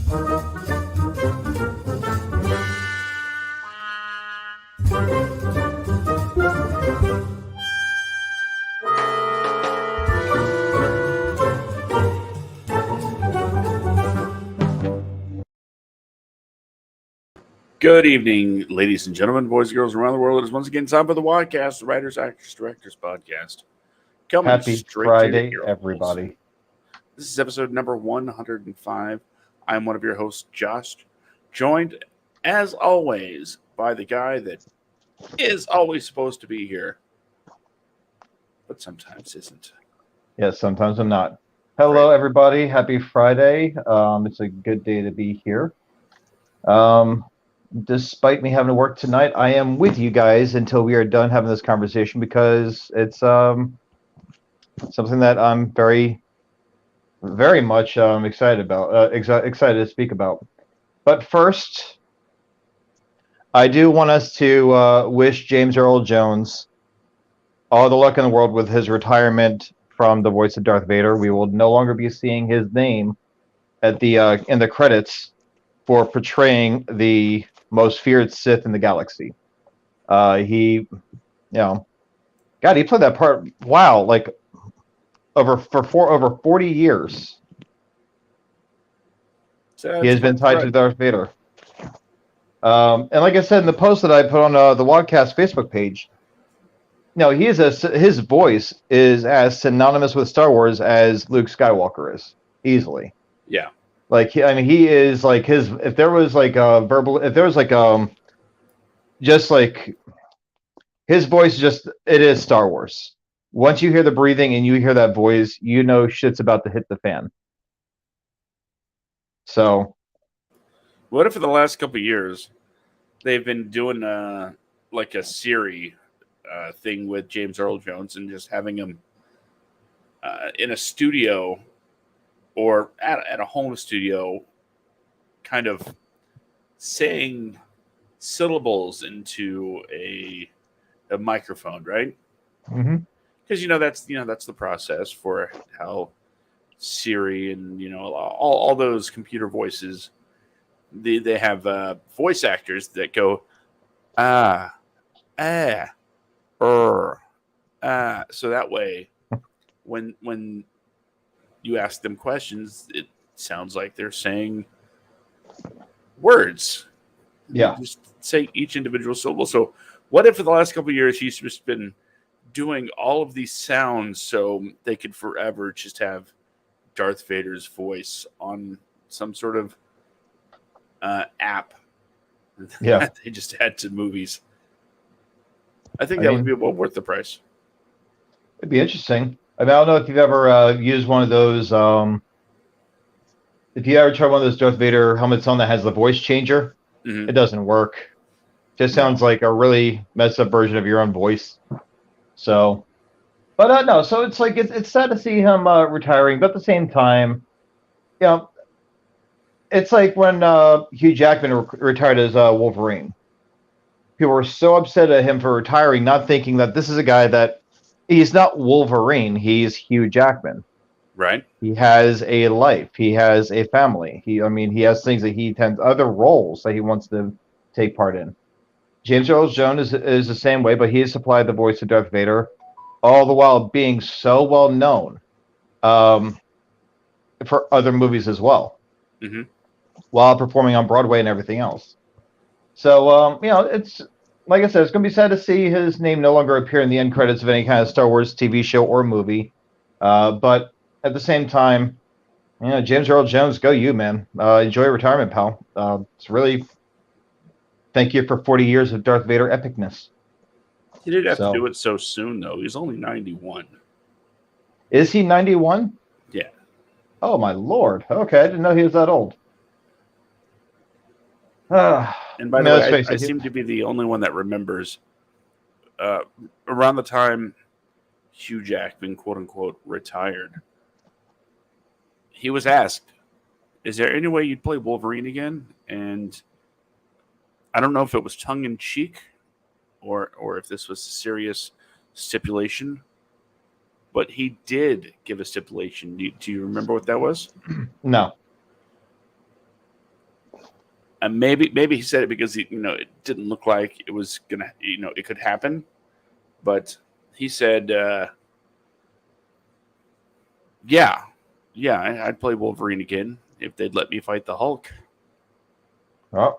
Good evening, ladies and gentlemen, boys and girls around the world. It is once again time for the WADcast, the Writers, Actors, Directors podcast. Coming Happy straight Friday, to your everybody. This is episode number 105. I'm one of your hosts, Josh, joined, as always, by the guy that is always supposed to be here, but sometimes isn't. Yes, sometimes I'm not. Hello, everybody. Happy Friday. It's a good day to be here. Despite me having to work tonight, I am with you guys until we are done having this conversation because it's something that I'm very, very much excited about. Excited to speak about. But first, I do want us to wish James Earl Jones all the luck in the world with his retirement from the voice of Darth Vader. We will no longer be seeing his name at the in the credits for portraying the most feared Sith in the galaxy. He played that part. Wow, like over 40 years. He has been tied to Darth Vader. And like I said in the post that I put on the WADcast Facebook page, his voice is as synonymous with Star Wars as Luke Skywalker is, easily. Yeah. He is like his. If there was like a verbal, if there was like just like his voice, it is Star Wars. Once you hear the breathing and you hear that voice, you know shit's about to hit the fan. So, what if for the last couple of years they've been doing like a Siri thing with James Earl Jones and just having him in a studio or at a home studio kind of saying syllables into a microphone, right? Mm-hmm. Because that's the process for how Siri and all those computer voices, they have voice actors that go so that way when you ask them questions, it sounds like they're saying words. Yeah. They just say each individual syllable. So what if for the last couple of years he's just been doing all of these sounds so they could forever just have Darth Vader's voice on some sort of app that they just add to movies? I think that would be well worth the price. It'd be interesting. I don't know if you've ever used one of those. If you ever try one of those Darth Vader helmets on that has the voice changer, It doesn't work. Just sounds like a really messed up version of your own voice. So, but no. So it's like it's sad to see him retiring, but at the same time, it's like when Hugh Jackman retired as Wolverine. People were so upset at him for retiring, not thinking that this is a guy that. He's not Wolverine. He's Hugh Jackman. Right. He has a life. He has a family. He has things that other roles that he wants to take part in. James Earl Jones is the same way, but he has supplied the voice of Darth Vader, all the while being so well known for other movies as well, while performing on Broadway and everything else. So, it's. Like I said, it's going to be sad to see his name no longer appear in the end credits of any kind of Star Wars TV show or movie. But at the same time, James Earl Jones, go you, man. Enjoy retirement, pal. It's really thank you for 40 years of Darth Vader epicness. He didn't have to do it so soon, though. He's only 91. Is he 91? Yeah. Oh, my Lord. Okay, I didn't know he was that old. And by the way, I seem to be the only one that remembers around the time Hugh Jackman, quote unquote, retired. He was asked, "Is there any way you'd play Wolverine again?" And I don't know if it was tongue in cheek or if this was a serious stipulation, but he did give a stipulation. Do you remember what that was? No. maybe he said it because it didn't look like it was gonna, it could happen. But he said, yeah, I'd play Wolverine again if they'd let me fight the Hulk. Oh,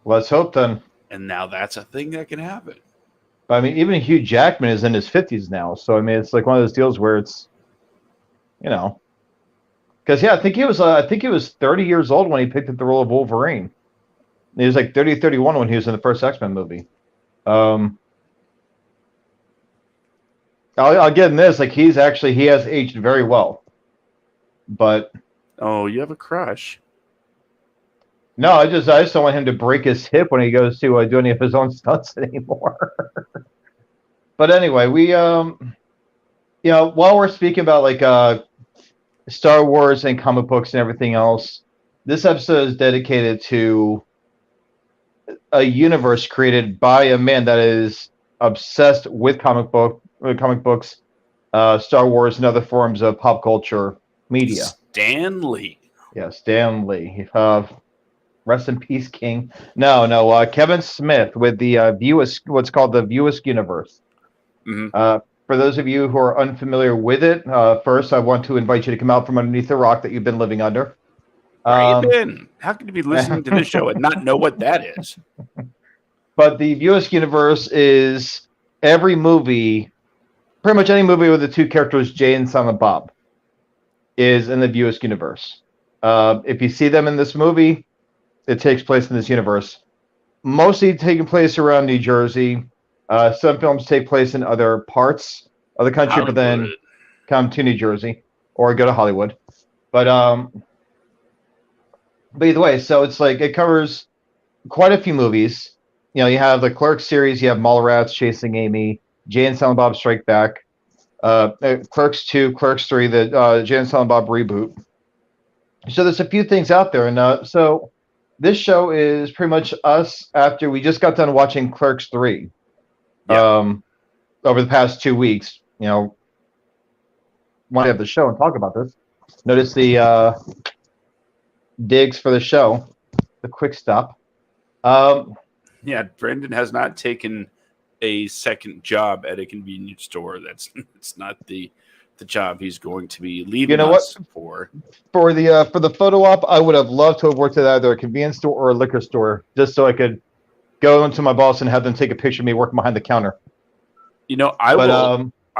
let's hope then. And now that's a thing that can happen. I mean, even Hugh Jackman is in his 50s now, so I mean, it's like one of those deals where it's, because I think he was 30 years old when he picked up the role of Wolverine. He was like 30, 31 when he was in the first X-Men movie. I'll get in this, like he has aged very well, but you have a crush. No, I just don't want him to break his hip when he goes to do any of his own stunts anymore. But anyway, we while we're speaking about like Star Wars and comic books and everything else, this episode is dedicated to a universe created by a man that is obsessed with comic books, Star Wars, and other forms of pop culture media. Stan Lee. Yeah, Stan Lee. Rest in peace, King. No. Kevin Smith with the what's called the Askewniverse. Mm-hmm. For those of you who are unfamiliar with it, first I want to invite you to come out from underneath the rock that you've been living under. Where you been? How can you be listening to this show and not know what that is? But the Askewniverse is every movie, pretty much any movie with the two characters, Jay and Silent Bob, is in the Askewniverse. If you see them in this movie, it takes place in this universe, mostly taking place around New Jersey. Some films take place in other parts of the country, Hollywood. But then come to New Jersey or go to Hollywood. But either way, so it's like it covers quite a few movies. You have the Clerks series, you have Mallrats, Chasing Amy, Jay and Silent Bob Strike Back, Clerks 2, Clerks 3, the Jay and Silent Bob reboot. So there's a few things out there, and so this show is pretty much us after we just got done watching Clerks 3. Yeah. Over the past 2 weeks, want to have the show and talk about this. Notice the digs for the show, the quick stop. Yeah, Brendan has not taken a second job at a convenience store. It's not the job he's going to be leaving us for. For the photo op, I would have loved to have worked at either a convenience store or a liquor store, just so I could go into my boss and have them take a picture of me working behind the counter. I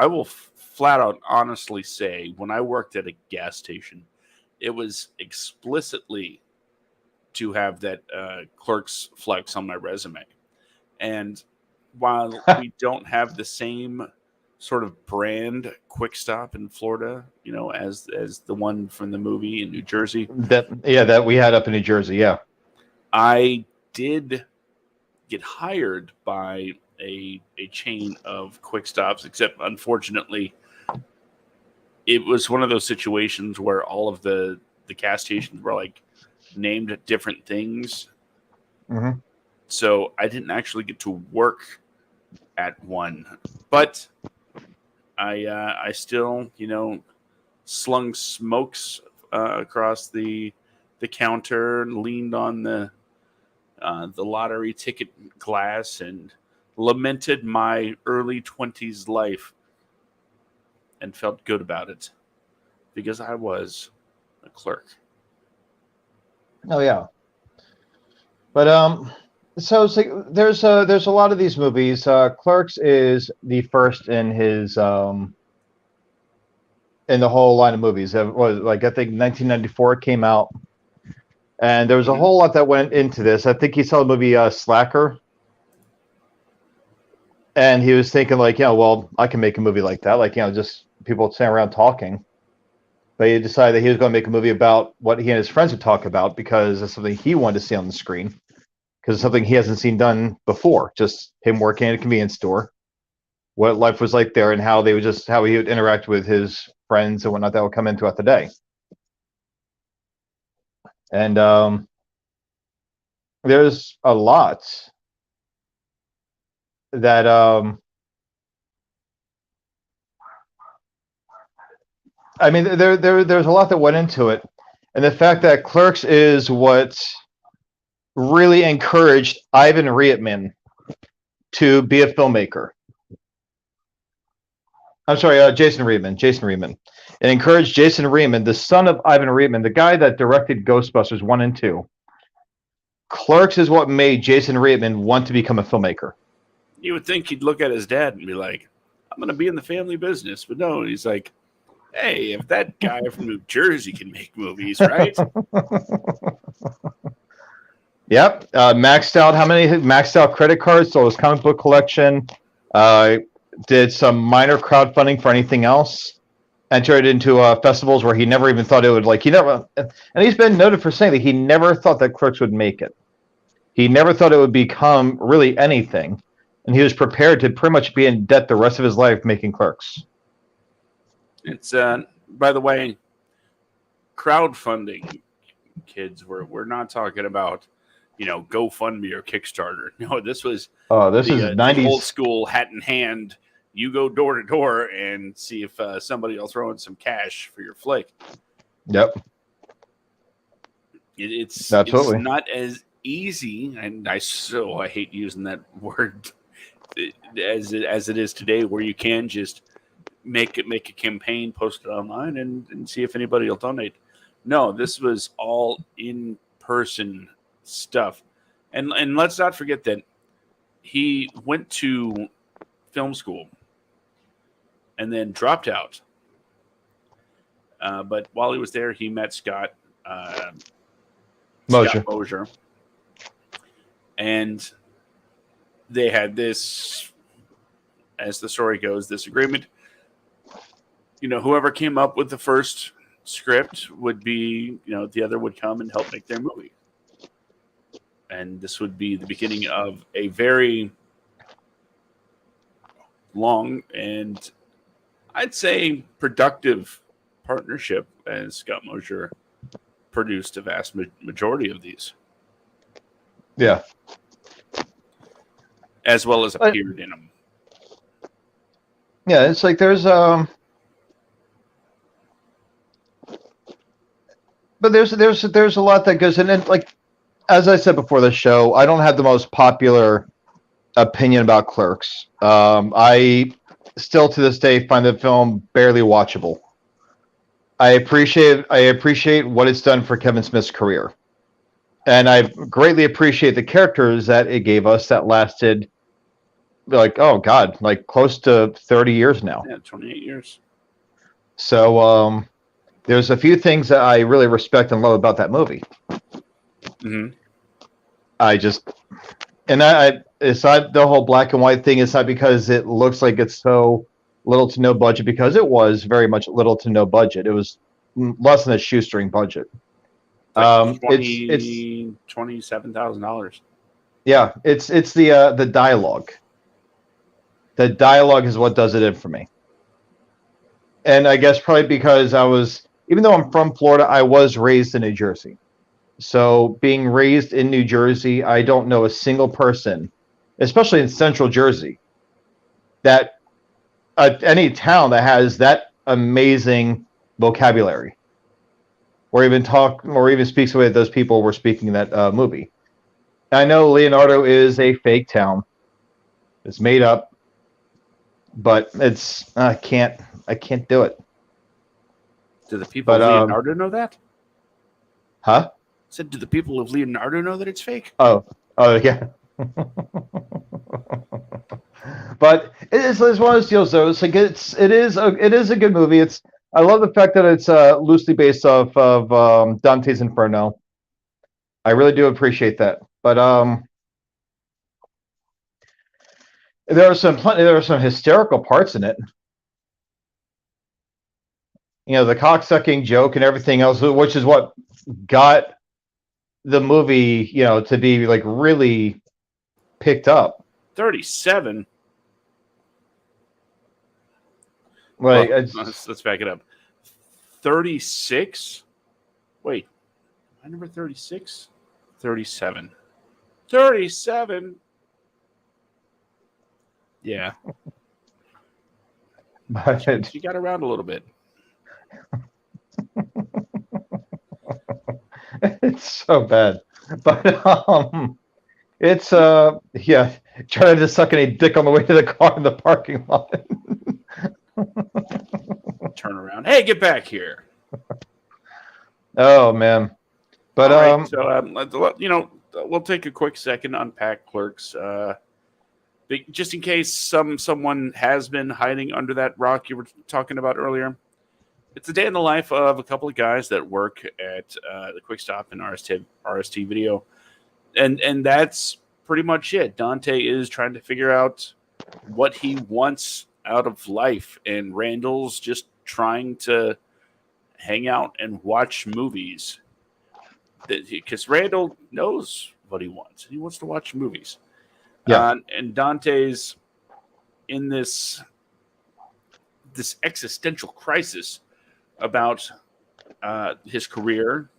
will flat out honestly say, when I worked at a gas station, it was explicitly to have that Clerks flex on my resume. And while we don't have the same sort of brand quick stop in Florida, as the one from the movie in New Jersey. That we had up in New Jersey, yeah. I did get hired by a chain of quick stops, except unfortunately it was one of those situations where all of the gas stations were like named different things. Mm-hmm. So I didn't actually get to work at one, but I still, slung smokes across the counter and leaned on the lottery ticket glass and lamented my early 20s life and felt good about it because I was a clerk. Oh yeah. But so it's like there's a lot of these movies. Clerks is the first in his in the whole line of movies. It was like I think 1994 it came out, and there was a whole lot that went into this. I think he saw the movie Slacker, and he was thinking like, well, I can make a movie like that, like just people standing around talking. But he decided that he was going to make a movie about what he and his friends would talk about because it's something he wanted to see on the screen. Because it's something he hasn't seen done before. Just him working at a convenience store, what life was like there, and how he would interact with his friends and whatnot that would come in throughout the day. And there's a lot that I mean, there's a lot that went into it, And the fact that Clerks is what really encouraged Ivan Reitman to be a filmmaker. I'm sorry, Jason Reitman. It encouraged Jason Reitman, the son of Ivan Reitman, the guy that directed Ghostbusters 1 and 2. Clerks is what made Jason Reitman want to become a filmmaker. You would think he'd look at his dad and be like, I'm going to be in the family business. But no, he's like, hey, if that guy from New Jersey can make movies, right? Yep. Maxed out credit cards, sold his comic book collection, did some minor crowdfunding for anything else, entered into festivals where he never even thought it would, and he's been noted for saying that he never thought that Clerks would make it. He never thought it would become really anything. And he was prepared to pretty much be in debt the rest of his life making Clerks. It's, by the way, crowdfunding, kids. We're not talking about, GoFundMe or Kickstarter. No, this was this is 90s old school hat in hand. You go door to door and see if somebody will throw in some cash for your flick. Yep. It's absolutely not as easy, and I hate using that word as it is today, where you can just make a campaign, post it online, and see if anybody will donate. No, this was all in person stuff, and let's not forget that he went to film school and then dropped out. But while he was there, he met Scott Mosier, and they had this, as the story goes, this agreement. Whoever came up with the first script would be, the other would come and help make their movie. And this would be the beginning of a very long and I'd say productive partnership, as Scott Mosier produced a vast majority of these. Yeah. As well as appeared in them. Yeah, it's like there's but there's a lot that goes in, and like as I said before the show, I don't have the most popular opinion about Clerks. I still to this day find the film barely watchable. I appreciate what it's done for Kevin Smith's career. And I greatly appreciate the characters that it gave us that lasted close to 30 years now. Yeah, 28 years. So there's a few things that I really respect and love about that movie. Mm-hmm. It's not the whole black and white thing. It's not because it looks like it's so little to no budget, because it was very much little to no budget. It was less than a shoestring budget. Like it's $27,000. Yeah, it's the dialogue. The dialogue is what does it in for me. And I guess probably because even though I'm from Florida, I was raised in New Jersey. So being raised in New Jersey, I don't know a single person, especially in Central Jersey, that any town that has that amazing vocabulary, or even speaks the way that those people were speaking in that movie. I know Leonardo is a fake town; it's made up, but I can't do it. Do the people of Leonardo know that? Huh? Said, do the people of Leonardo know that it's fake? Oh yeah. But it's one of those deals, though. It's like it is a good movie. I love the fact that it's loosely based off of Dante's Inferno. I really do appreciate that. But there are some hysterical parts in it. The cocksucking joke and everything else, which is what got the movie, to be like really picked up. 37. Like, let's back it up. 36. Wait, my number 36. 37. 37. Yeah. But she got around a little bit. It's so bad. But it's yeah, trying to suck any dick on the way to the car in the parking lot. Turn around. Hey, get back here. Oh man. But all right, so we'll take a quick second to unpack Clerks. Just in case someone has been hiding under that rock you were talking about earlier. It's a day in the life of a couple of guys that work at the Quick Stop and RST Video, and that's pretty much it. Dante is trying to figure out what he wants out of life, and Randall's just trying to hang out and watch movies. Because Randall knows what he wants. He wants to watch movies. Yeah. And Dante's in this existential crisis about his career.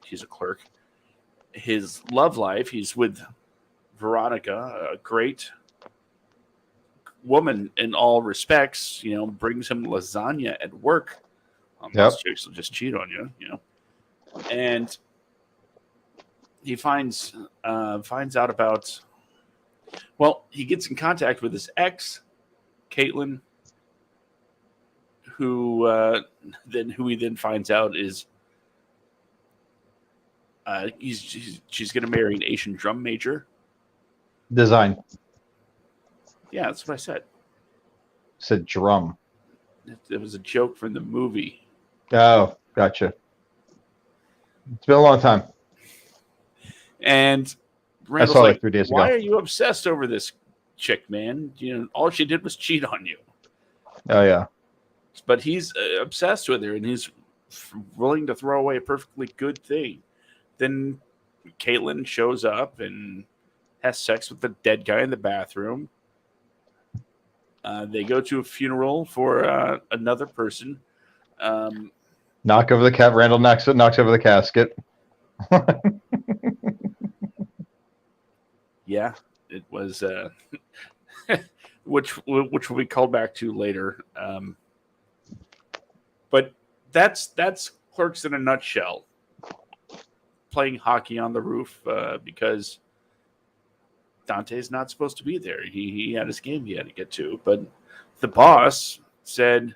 He's a clerk. His love life. He's with Veronica, a great woman in all respects. Brings him lasagna at work. Most chicks will just cheat on you. And he finds out about. Well, he gets in contact with his ex, Caitlin, who he then finds out is she's going to marry an Asian drum major. Design. Yeah, that's what I said. Said drum. It was a joke from the movie. Oh, gotcha. It's been a long time. And Randall's like, 3 days ago. Why are you obsessed over this chick, man? All she did was cheat on you. Oh, yeah. But he's obsessed with her, and he's willing to throw away a perfectly good thing. Then Caitlin shows up and has sex with the dead guy in the bathroom. They go to a funeral for another person. Knock over the cat. Randall knocks over the casket. Yeah, it was, which will be called back to later. But that's Clerks in a nutshell. Playing hockey on the roof because Dante's not supposed to be there. He had his game he had to get to, but the boss said,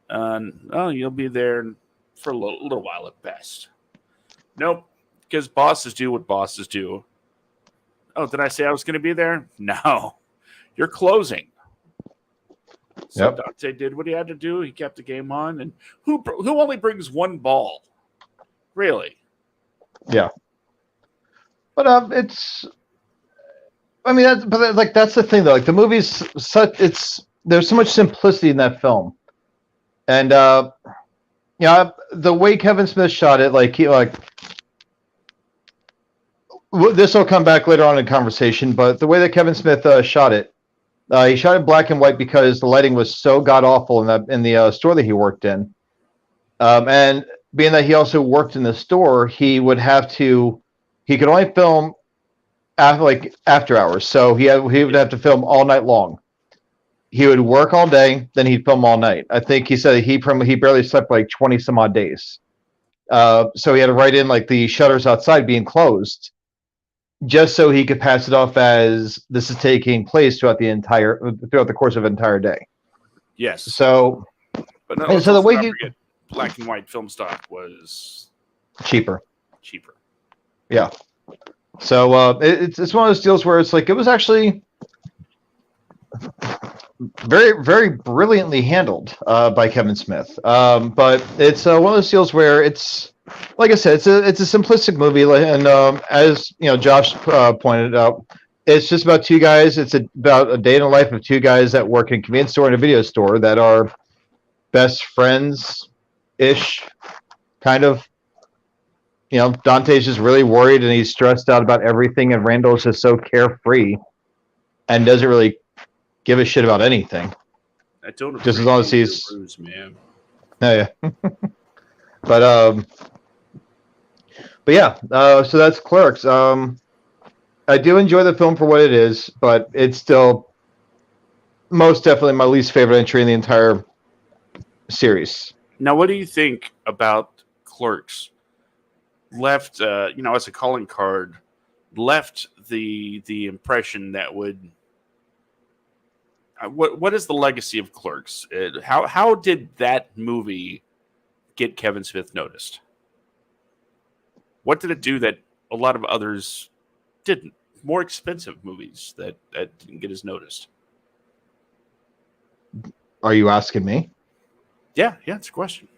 "Oh, you'll be there for a little while at best." Nope, because bosses do what bosses do. Oh, did I say I was going to be there? No, you're closing. So Dante did what he had to do. He kept the game on, and who only brings one ball? Really? Yeah. But it's. I mean, that's the thing though. Like the movie's there's so much simplicity in that film, and the way Kevin Smith shot it, this will come back later on in conversation, but the way that Kevin Smith shot it, he shot it black and white because the lighting was so god awful in the store that he worked in, and being that he also worked in the store, he could only film after hours, so he would have to film all night long. He would work all day, then he'd film all night. I think he said he barely slept 20 some odd days, so he had to write in the shutters outside being closed, just so he could pass it off as this is taking place throughout the course of an entire day. Yes. So, but no, so the way black and white film stock was cheaper. Yeah. So it's one of those deals where it's it was actually very, very brilliantly handled by Kevin Smith. But it's one of those deals where it's, like I said, it's a simplistic movie, and as Josh pointed out, it's just about two guys. It's about a day in the life of two guys that work in a convenience store and a video store that are best friends-ish, kind of. Dante's just really worried and he's stressed out about everything, and Randall's just so carefree and doesn't really give a shit about anything. I don't just as long as he's Bruce, man. Oh, yeah. But yeah, so that's Clerks. I do enjoy the film for what it is, but it's still most definitely my least favorite entry in the entire series. Now, what do you think about Clerks? left, as a calling card, left the impression that would. What is the legacy of Clerks? How did that movie get Kevin Smith noticed? What did it do that a lot of others didn't? More expensive movies that didn't get as noticed. Are you asking me? Yeah, it's a question.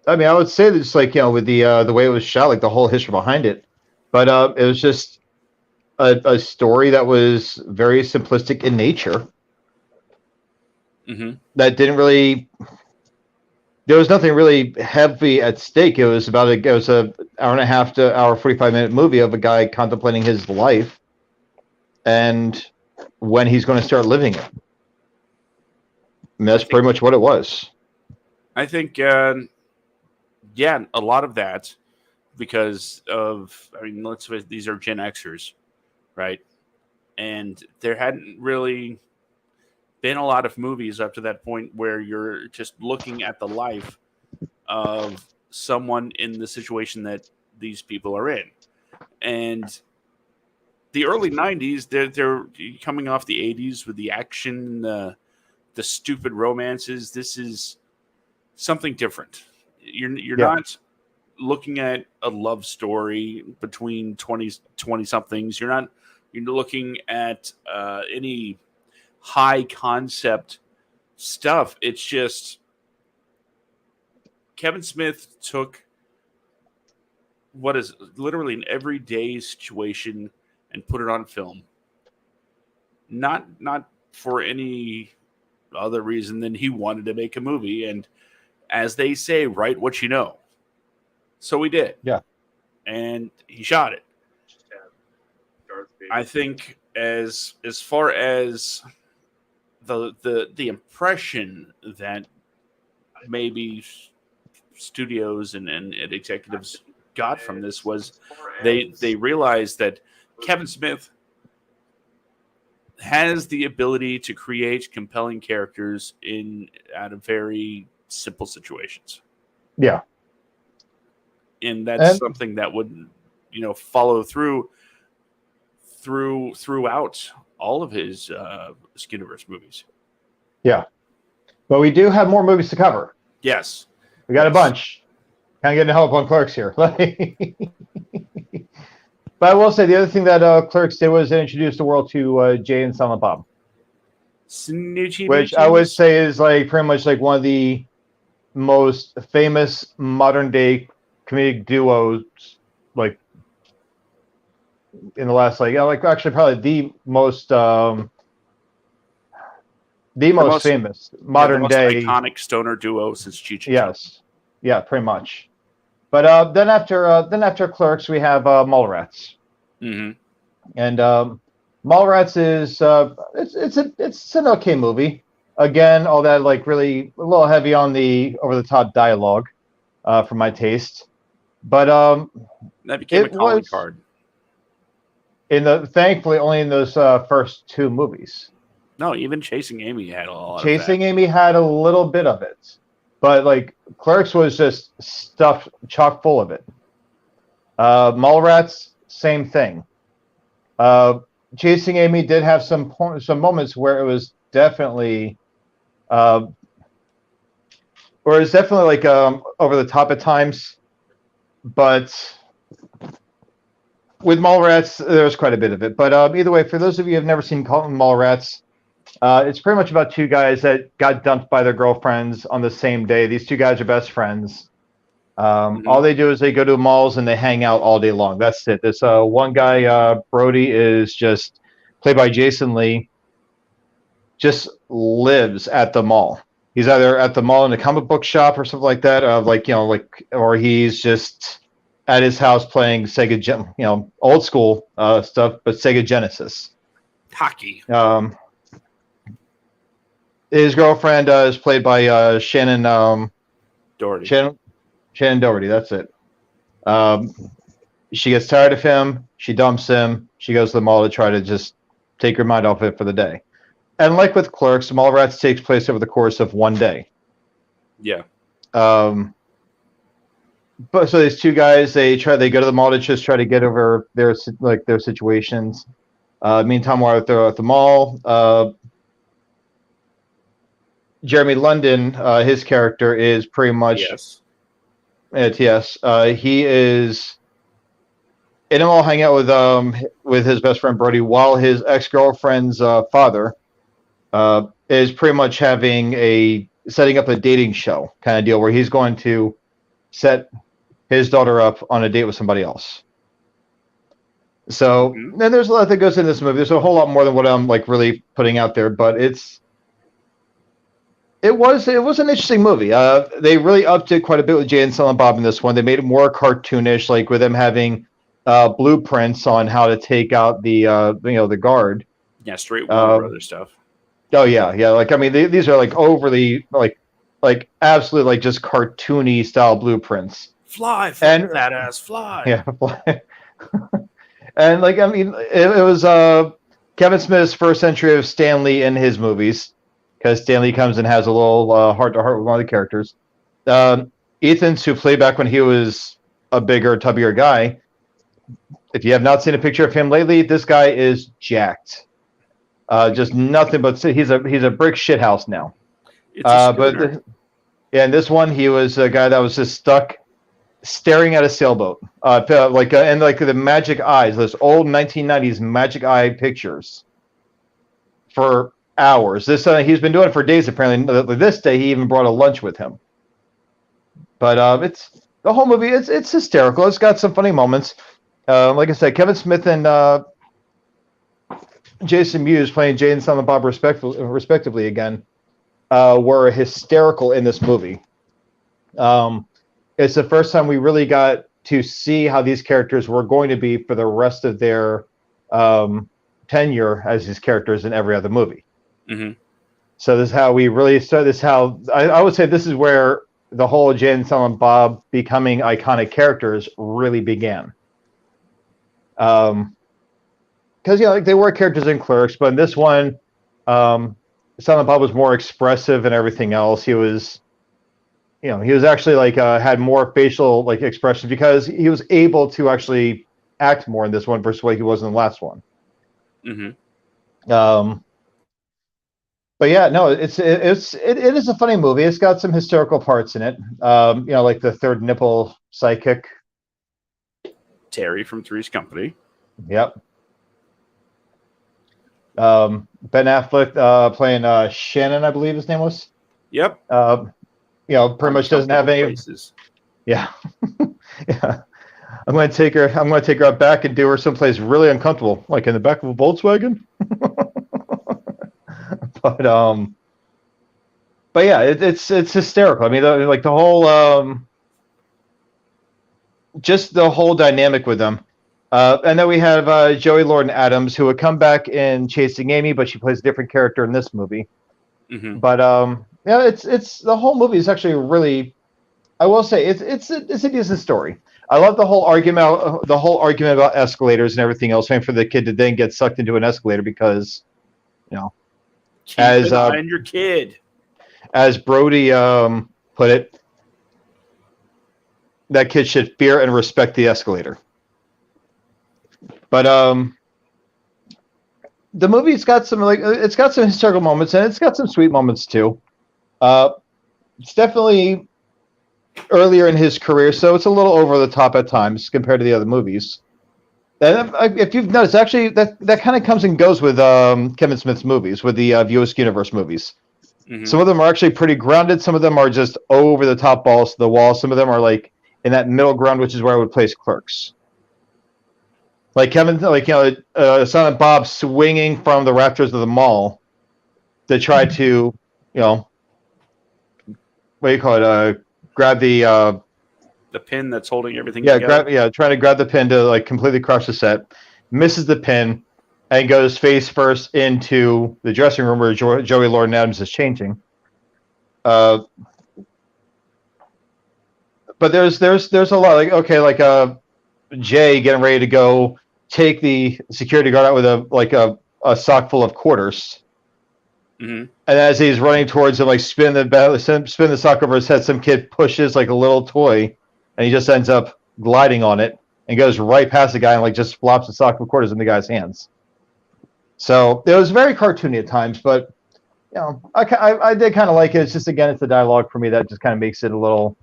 I mean, I would say that just like, with the way it was shot, like the whole history behind it, but it was just a story that was very simplistic in nature. Mm-hmm. That didn't really. There was nothing really heavy at stake. It was about it was a hour and a half to hour 45-minute movie of a guy contemplating his life and when he's going to start living it. And that's pretty much what it was. I think, a lot of that because of, let's say these are Gen Xers, right? And there hadn't really been a lot of movies up to that point where you're just looking at the life of someone in the situation that these people are in. And the early 90s, they're coming off the 80s with the action, the stupid romances. This is something different. You're not looking at a love story between 20 somethings. You're looking at any high concept stuff. It's just Kevin Smith took what is literally an everyday situation and put it on film. Not for any other reason than he wanted to make a movie, and as they say, write what you know. So he did. Yeah. And he shot it. I think as far as the impression that maybe studios and executives got from this was they realized that Kevin Smith has the ability to create compelling characters out of very simple situations. Yeah. And that's something that would, follow throughout all of his Askewniverse movies. Yeah. But we do have more movies to cover. Yes. We got a bunch. Kind of getting help on Clerks here. But I will say the other thing that Clerks did was introduce the world to Jay and Silent Bob. Snoochie which I would say is like pretty much like one of the most famous modern day comedic duos, like in the last actually probably the most famous modern day iconic stoner duo since Cheech. Yes, yeah, pretty much. But then after Clerks, we have Mallrats. Mm-hmm. And Mallrats is it's an okay movie. Again, all that like really a little heavy on the over the top dialogue for my taste. But that became a calling card. Thankfully only in those first two movies. No, even Chasing Amy had a lot. Chasing Amy had a little bit of it, but like Clerks was just stuffed chock full of it. Mallrats, same thing. Chasing Amy did have some moments where it was definitely, like over the top at times, but with Mallrats there was quite a bit of it. But either way, for those of you who have never seen Mallrats, it's pretty much about two guys that got dumped by their girlfriends on the same day. These two guys are best friends. All they do is they go to malls and they hang out all day long. That's it. This one guy, Brody, is just played by Jason Lee, just lives at the mall. He's either at the mall in a comic book shop or something like that, or he's just at his house playing Sega, old school stuff, but Sega Genesis. Hockey. His girlfriend is played by Shannon Doherty. Shannon Doherty, that's it. She gets tired of him. She dumps him. She goes to the mall to try to just take her mind off it for the day. And like with Clerks, Mallrats takes place over the course of one day. Yeah. but so these two guys, they go to the mall to just try to get over their situations. Meantime, while they're at the mall, Jeremy London, his character is pretty much Yes. Yes. He is in a mall hanging out with his best friend Brody, while his ex-girlfriend's father is pretty much setting up a dating show kind of deal where he's going to set his daughter up on a date with somebody else. So then there's a lot that goes in this movie. There's a whole lot more than what I'm like really putting out there, but it was an interesting movie. They really upped it quite a bit with Jay and Silent Bob in this one. They made it more cartoonish, like with them having blueprints on how to take out the guard. Yeah, straight Warner Brothers stuff. Oh yeah. Like I mean, these are like overly like absolutely like just cartoony style blueprints. Fly, and that ass, fly. Yeah, fly. And like I mean, it was Kevin Smith's first entry of Stan Lee in his movies, because Stan Lee comes and has a little heart-to-heart with one of the characters. Ethan's, who played back when he was a bigger, tubbier guy. If you have not seen a picture of him lately, this guy is jacked. Just nothing but he's a brick shithouse now. But in this one, he was a guy that was just stuck staring at a sailboat, and the magic eyes, those old 1990s magic eye pictures, for hours. This he's been doing it for days. Apparently, this day he even brought a lunch with him. But it's the whole movie. It's hysterical. It's got some funny moments. Like I said, Kevin Smith and Jason Mewes, playing Jay and Silent Bob respectively again, were hysterical in this movie. It's the first time we really got to see how these characters were going to be for the rest of their tenure as these characters in every other movie. Mm-hmm. So this is how we really start. This is how I would say this is where the whole Jay and Silent Bob becoming iconic characters really began. Because like they were characters in Clerks, but in this one, Silent Bob was more expressive and everything else. He was actually had more facial expressions because he was able to actually act more in this one versus what he was in the last one. Mm-hmm. But yeah, no, it is a funny movie. It's got some hysterical parts in it. Like the third nipple psychic, Terry from Three's Company. Yep. Ben Affleck playing Shannon, I believe his name was. Yep. Pretty much doesn't have any places. Yeah. Yeah. I'm going to take her out back and do her someplace really uncomfortable, like in the back of a Volkswagen. But yeah, it's hysterical. I mean, the whole just the whole dynamic with them. And then we have Joey Lauren-Adams, who would come back in Chasing Amy, but she plays a different character in this movie. Mm-hmm. But yeah, it's the whole movie is actually really, I will say it's a decent story. I love the whole argument about escalators and everything else, waiting for the kid to then get sucked into an escalator because, keep an eye on your kid. As Brody put it, that kid should fear and respect the escalator. But the movie's got some it's got some historical moments and it's got some sweet moments too. It's definitely earlier in his career, so it's a little over the top at times compared to the other movies. And if you've noticed, actually, that kind of comes and goes with Kevin Smith's movies, with the Askewniverse movies. Mm-hmm. Some of them are actually pretty grounded. Some of them are just over the top, balls to the wall. Some of them are like in that middle ground, which is where I would place Clerks. Like Silent Bob swinging from the rafters of the mall to try to, what do you call it? Grab the pin that's holding everything together. Trying to grab the pin to completely crush the set. Misses the pin and goes face first into the dressing room where Joey Lauren-Adams is changing. But there's a lot Jay getting ready to go take the security guard out with a sock full of quarters. Mm-hmm. And as he's running towards him, spin the sock over his head, some kid pushes a little toy and he just ends up gliding on it and goes right past the guy and like just flops a sock of quarters in the guy's hands. So it was very cartoony at times, but you know, I did kind of like it. It's just, again, it's the dialogue for me that just kind of makes it a little,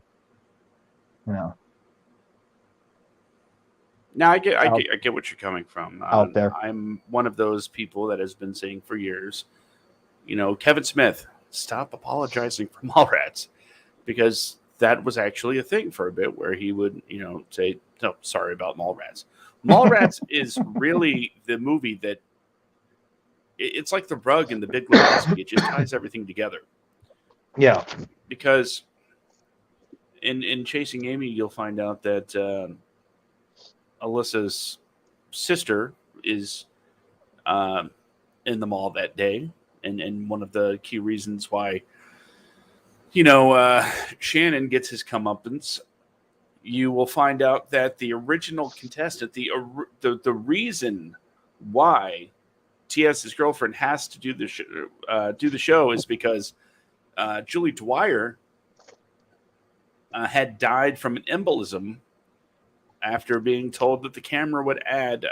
you know. Now I get what you're coming from. Out there. I'm one of those people that has been saying for years, you know, Kevin Smith, stop apologizing for Mallrats, because that was actually a thing for a bit where he would, you know, say, no, sorry about Mallrats. Mallrats is really the movie that it's like the rug in the Big Lebowski. It just ties everything together. Yeah. Because in Chasing Amy, you'll find out that Alyssa's sister is in the mall that day. And one of the key reasons why, you know, Shannon gets his comeuppance, you will find out that the original contestant, the reason why T.S.'s girlfriend has to do the show is because Julie Dwyer had died from an embolism after being told that the camera would add,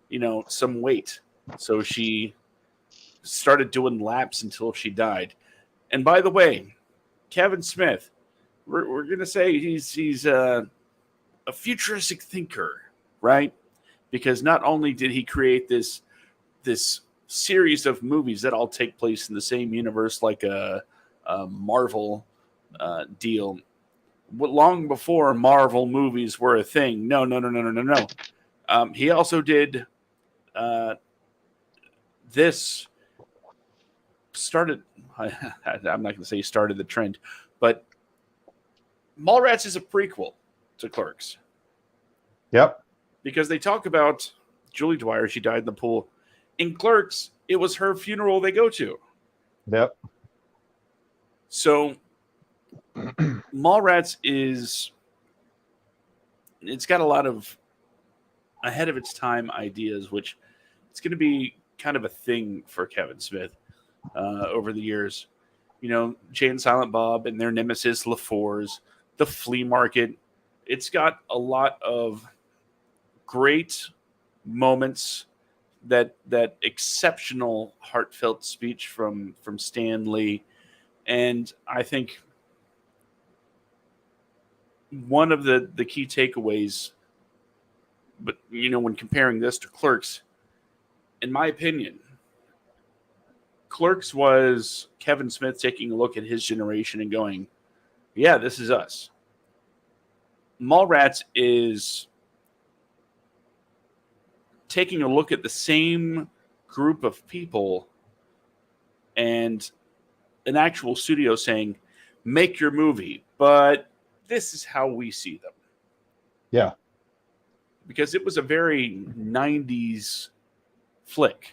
you know, some weight. So she started doing laps until she died. And by the way, Kevin Smith, we're going to say he's a futuristic thinker, right? Because not only did he create this series of movies that all take place in the same universe, like a Marvel deal, long before Marvel movies were a thing. No. He also did this. Started. I'm not going to say he started the trend, but Mallrats is a prequel to Clerks. Yep. Because they talk about Julie Dwyer. She died in the pool. In Clerks, it was her funeral they go to. Yep. So Mallrats it's got a lot of ahead of its time ideas, which it's going to be kind of a thing for Kevin Smith over the years. You know, Jay and Silent Bob and their nemesis LaFours, the flea market. It's got a lot of great moments, that exceptional heartfelt speech from Stan Lee. And I think one of the key takeaways, but you know, when comparing this to Clerks, in my opinion, Clerks was Kevin Smith taking a look at his generation and going, yeah, this is us. Mallrats is taking a look at the same group of people and an actual studio saying, make your movie, but this is how we see them. Yeah. Because it was a very 90s flick.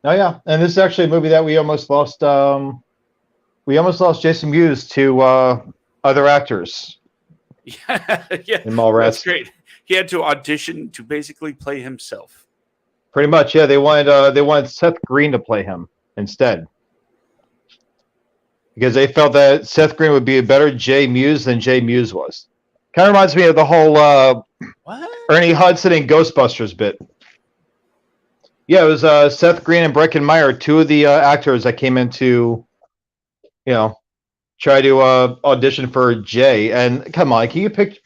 Oh yeah, and this is actually a movie that we almost lost. We almost lost Jason Mewes to other actors. Yeah, in Mallrats. That's great. He had to audition to basically play himself. Pretty much, yeah. They wanted Seth Green to play him instead, because they felt that Seth Green would be a better Jay Mewes than Jay Mewes was. Kind of reminds me of the whole Ernie Hudson and Ghostbusters bit. Yeah, it was Seth Green and Breckin Meyer, two of the actors that came in to, you know, try to audition for Jay. And come on, can you pick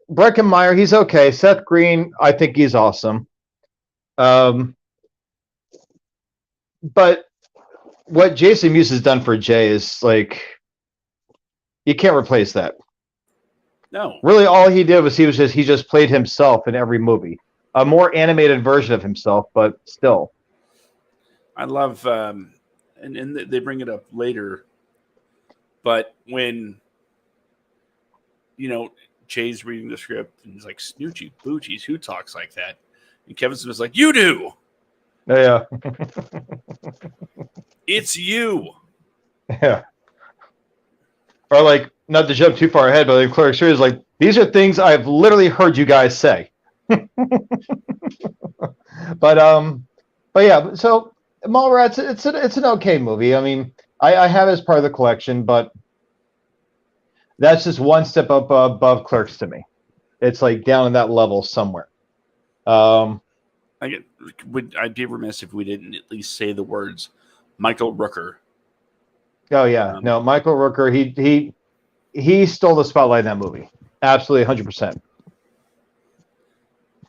Breckin Meyer? He's okay. Seth Green, I think he's awesome. But what Jason Mewes has done for Jay is like, you can't replace that. No. Really, all he did was he just played himself in every movie. A more animated version of himself, but still. I love, and they bring it up later, but when, you know, Jay's reading the script and he's like, Snoochie Boochies, who talks like that? And Kevin Smith's like, you do. Yeah. It's you. Yeah. Or like, not to jump too far ahead, but the Clerks series, like, these are things I've literally heard you guys say. but yeah, so Mallrats, it's an okay movie. I mean, I have it as part of the collection, but That's just one step up above Clerks to me. It's like down in that level somewhere. I'd be remiss if we didn't at least say the words Michael Rooker. Oh yeah, no, Michael Rooker. He stole the spotlight in that movie. Absolutely, 100%.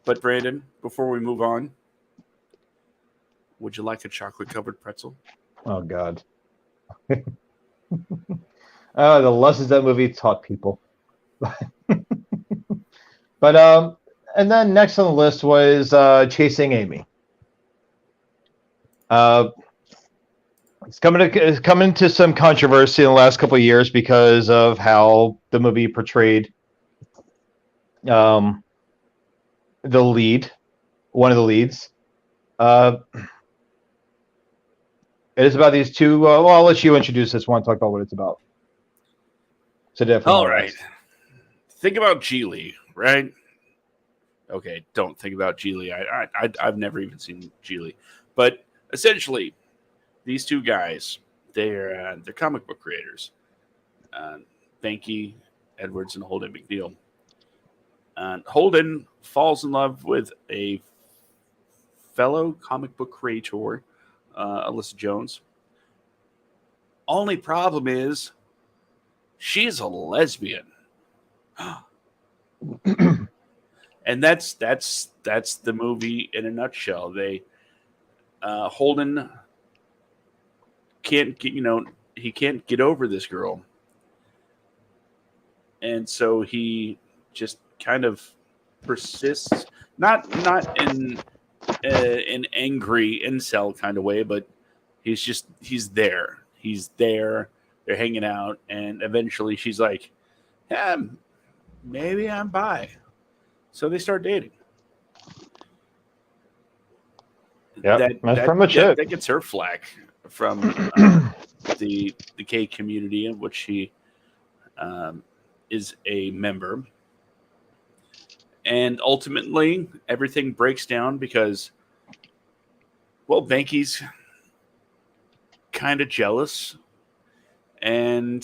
But Brandon, before we move on, would you like a chocolate-covered pretzel? Oh God. The lessons that movie taught people. But and then next on the list was Chasing Amy. It's coming to some controversy in the last couple of years because of how the movie portrayed the lead, one of the leads. It is about these two. Well, I'll let you introduce this one. Talk about what it's about. So definitely. All right. Think about Geely, right? Okay, don't think about Geely. I've never even seen Geely, but essentially, these two guys, they're comic book creators, Banky Edwards and Holden McNeil. Holden falls in love with a fellow comic book creator, Alyssa Jones. Only problem is she's a lesbian. And that's the movie in a nutshell. They Holden can't he can't get over this girl. And so he just kind of persists, not in an angry incel kind of way, but he's there. He's there. They're hanging out, and eventually she's like, "Yeah, maybe I'm bi." So they start dating. Yeah, that's pretty much it. That gets her flack from the gay community in which she is a member. And ultimately, everything breaks down because, well, Banky's kind of jealous, and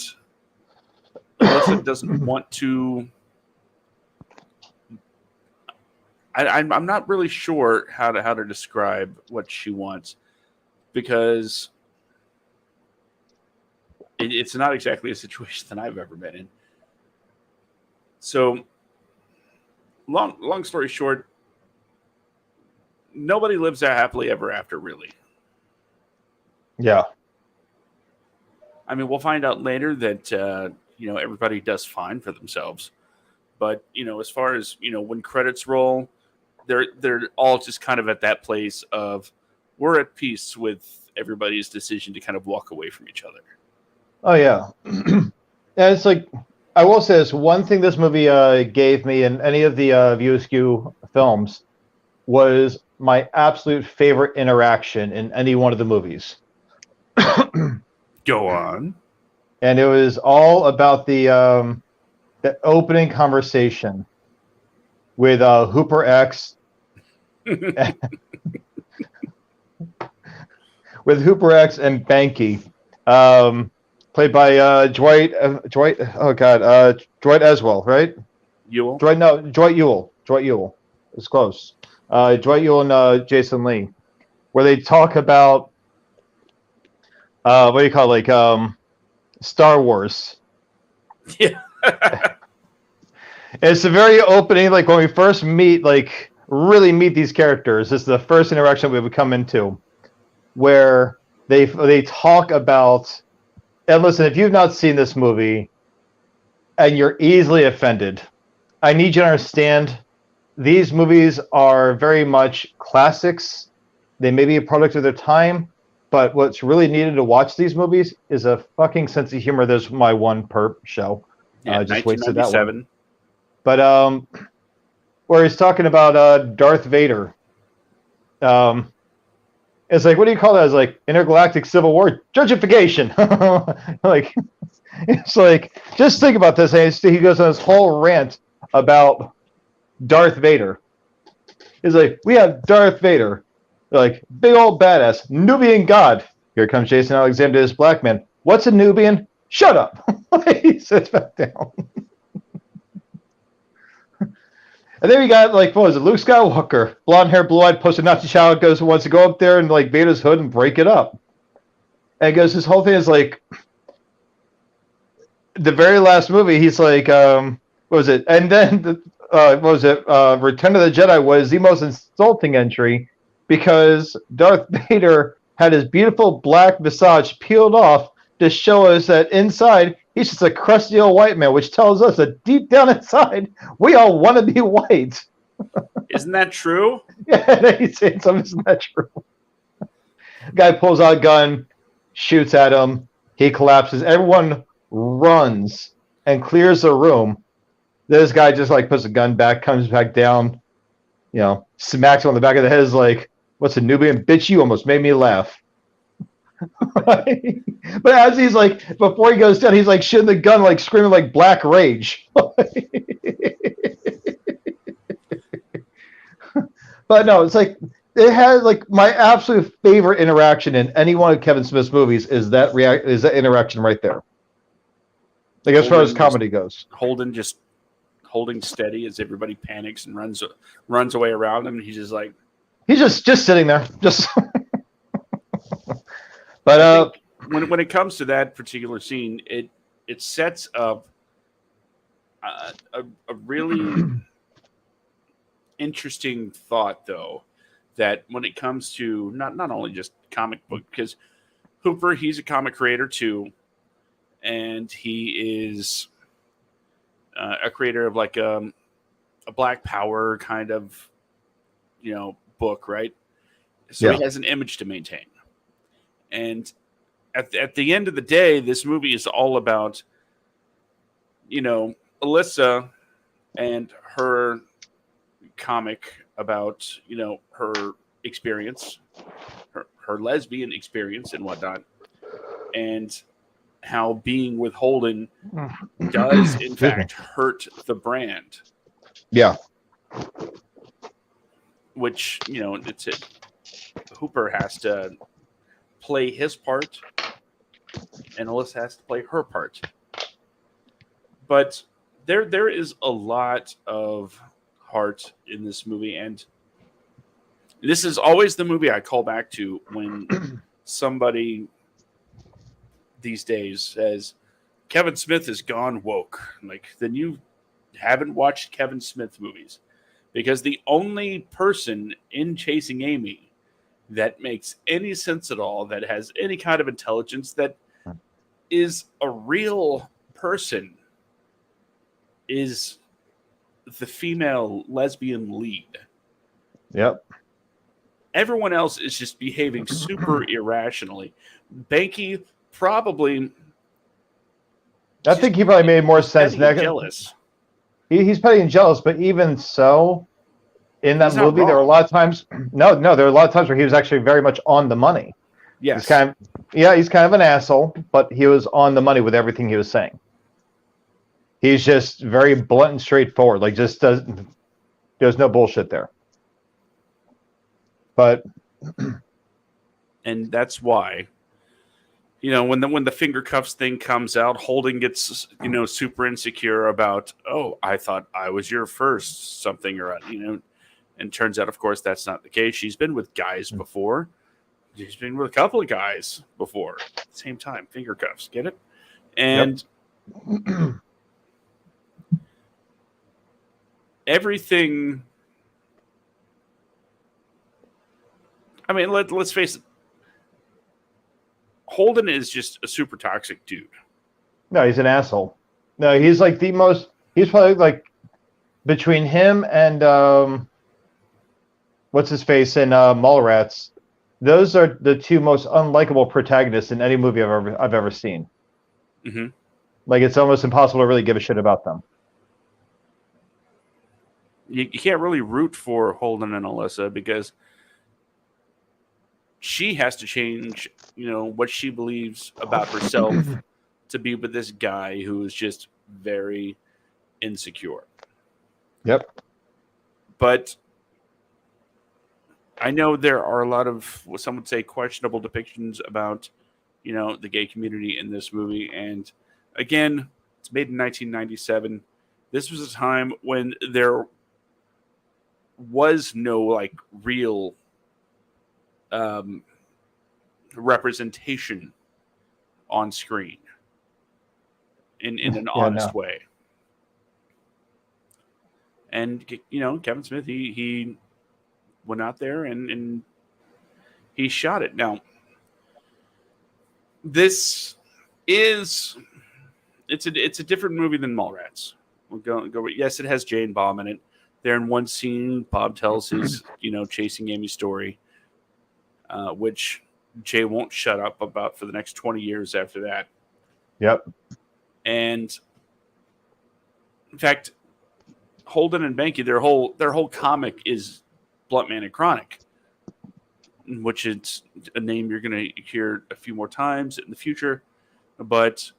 Alyssa doesn't want to. I'm not really sure how to describe what she wants, because it's not exactly a situation that I've ever been in. So, long story short, nobody lives there happily ever after, really. Yeah. I mean, we'll find out later that everybody does fine for themselves, but as far as when credits roll, they're all just kind of at that place of we're at peace with everybody's decision to kind of walk away from each other. Oh yeah. Yeah, it's like, I will say this one thing this movie gave me in any of the Askew films was my absolute favorite interaction in any one of the movies. Go on. And it was all about the opening conversation with Hooper X. With Hooper X and Banky, played by Dwight. Oh God, Dwight Eswell, right? Ewell. Dwight Ewell. It's close. Dwight Ewell and Jason Lee, where they talk about what do you call it, like Star Wars. Yeah. It's the very opening, like when we first meet, like really meet these characters. This is the first interaction we would come into, where they talk about. And listen, if you've not seen this movie and you're easily offended, I need you to understand these movies are very much classics. They may be a product of their time, but what's really needed to watch these movies is a fucking sense of humor. There's my one perp show. Yeah, just wasted that one. 1997. But where he's talking about Darth Vader. It's like, what do you call that? It's like intergalactic civil war judgification. Like, it's like, just think about this. And he goes on this whole rant about Darth Vader. He's like, we have Darth Vader, like big old badass Nubian god. Here comes Jason Alexander, this black man. What's a Nubian? shut up. He sits back down. And then we got, like, what was it, Luke Skywalker, blonde hair, blue-eyed, post-Nazi child, wants to go up there and, like, Vader's hood and break it up. And goes, his whole thing is, like, the very last movie, he's like, what was it? And then, what was it? Return of the Jedi was the most insulting entry because Darth Vader had his beautiful black visage peeled off to show us that inside he's just a crusty old white man, which tells us that deep down inside we all want to be white. Isn't that true? Yeah, he's saying something. Isn't that true? Guy pulls out a gun, shoots at him. He collapses. Everyone runs and clears the room. This guy just like puts the gun back, comes back down, smacks him on the back of the head. Is like, "What's a Nubian bitch? You almost made me laugh." But as he's like, before he goes down, he's like shooting the gun, like screaming like black rage. But no, it's like it has like my absolute favorite interaction in any one of Kevin Smith's movies is that interaction right there. Like as far as comedy goes, Holden just holding steady as everybody panics and runs away around him, and he's just like he's just sitting there, just. But when it comes to that particular scene, it sets up a really interesting thought, though, that when it comes to not only just comic book, because Hooper, he's a comic creator too, and he is a creator of like a Black Power kind of book, right? So he has an image to maintain. And at the end of the day, this movie is all about, Alyssa and her comic about, her experience, her lesbian experience and whatnot, and how being with Holden does, in fact, hurt the brand. Yeah. Which, it's it. Hooper has to play his part, and Alyssa has to play her part. But there is a lot of heart in this movie, and this is always the movie I call back to when somebody these days says Kevin Smith has gone woke. Like, then you haven't watched Kevin Smith movies, because the only person in Chasing Amy that makes any sense at all, that has any kind of intelligence, that is a real person, is the female lesbian lead. Yep. Everyone else is just behaving super irrationally. Banky probably... I think he probably made more sense. Jealous. He's petty and jealous, but even so... In that movie, there were a lot of times. No, there were a lot of times where he was actually very much on the money. Yes. He's kind of an asshole, but he was on the money with everything he was saying. He's just very blunt and straightforward. Like, just there's no bullshit there. But, and that's why, when the finger cuffs thing comes out, Holden gets super insecure about, oh, I thought I was your first something, or And turns out, of course, that's not the case. She's been with guys before. She's been with a couple of guys before. At the same time, finger cuffs. Get it? And everything... I mean, let's face it. Holden is just a super toxic dude. No, he's an asshole. No, he's like the most... He's probably like... Between him and... what's his face in Mallrats? Those are the two most unlikable protagonists in any movie I've ever seen. Mm-hmm. Like, it's almost impossible to really give a shit about them. You can't really root for Holden and Alyssa, because she has to change, what she believes about herself to be with this guy who is just very insecure. Yep. But I know there are a lot of, what some would say, questionable depictions about the gay community in this movie. And again, it's made in 1997. This was a time when there was no like real representation on screen in an honest way. And Kevin Smith, he went out there and he shot it. Now, this is it's a different movie than Mallrats. We'll go. Yes, it has Jane Baum in it. There in one scene, Bob tells his chasing Amy story, which Jay won't shut up about for the next 20 years after that. Yep. And in fact, Holden and Banky, their whole comic is Blunt Man and Chronic, which is a name you're going to hear a few more times in the future. But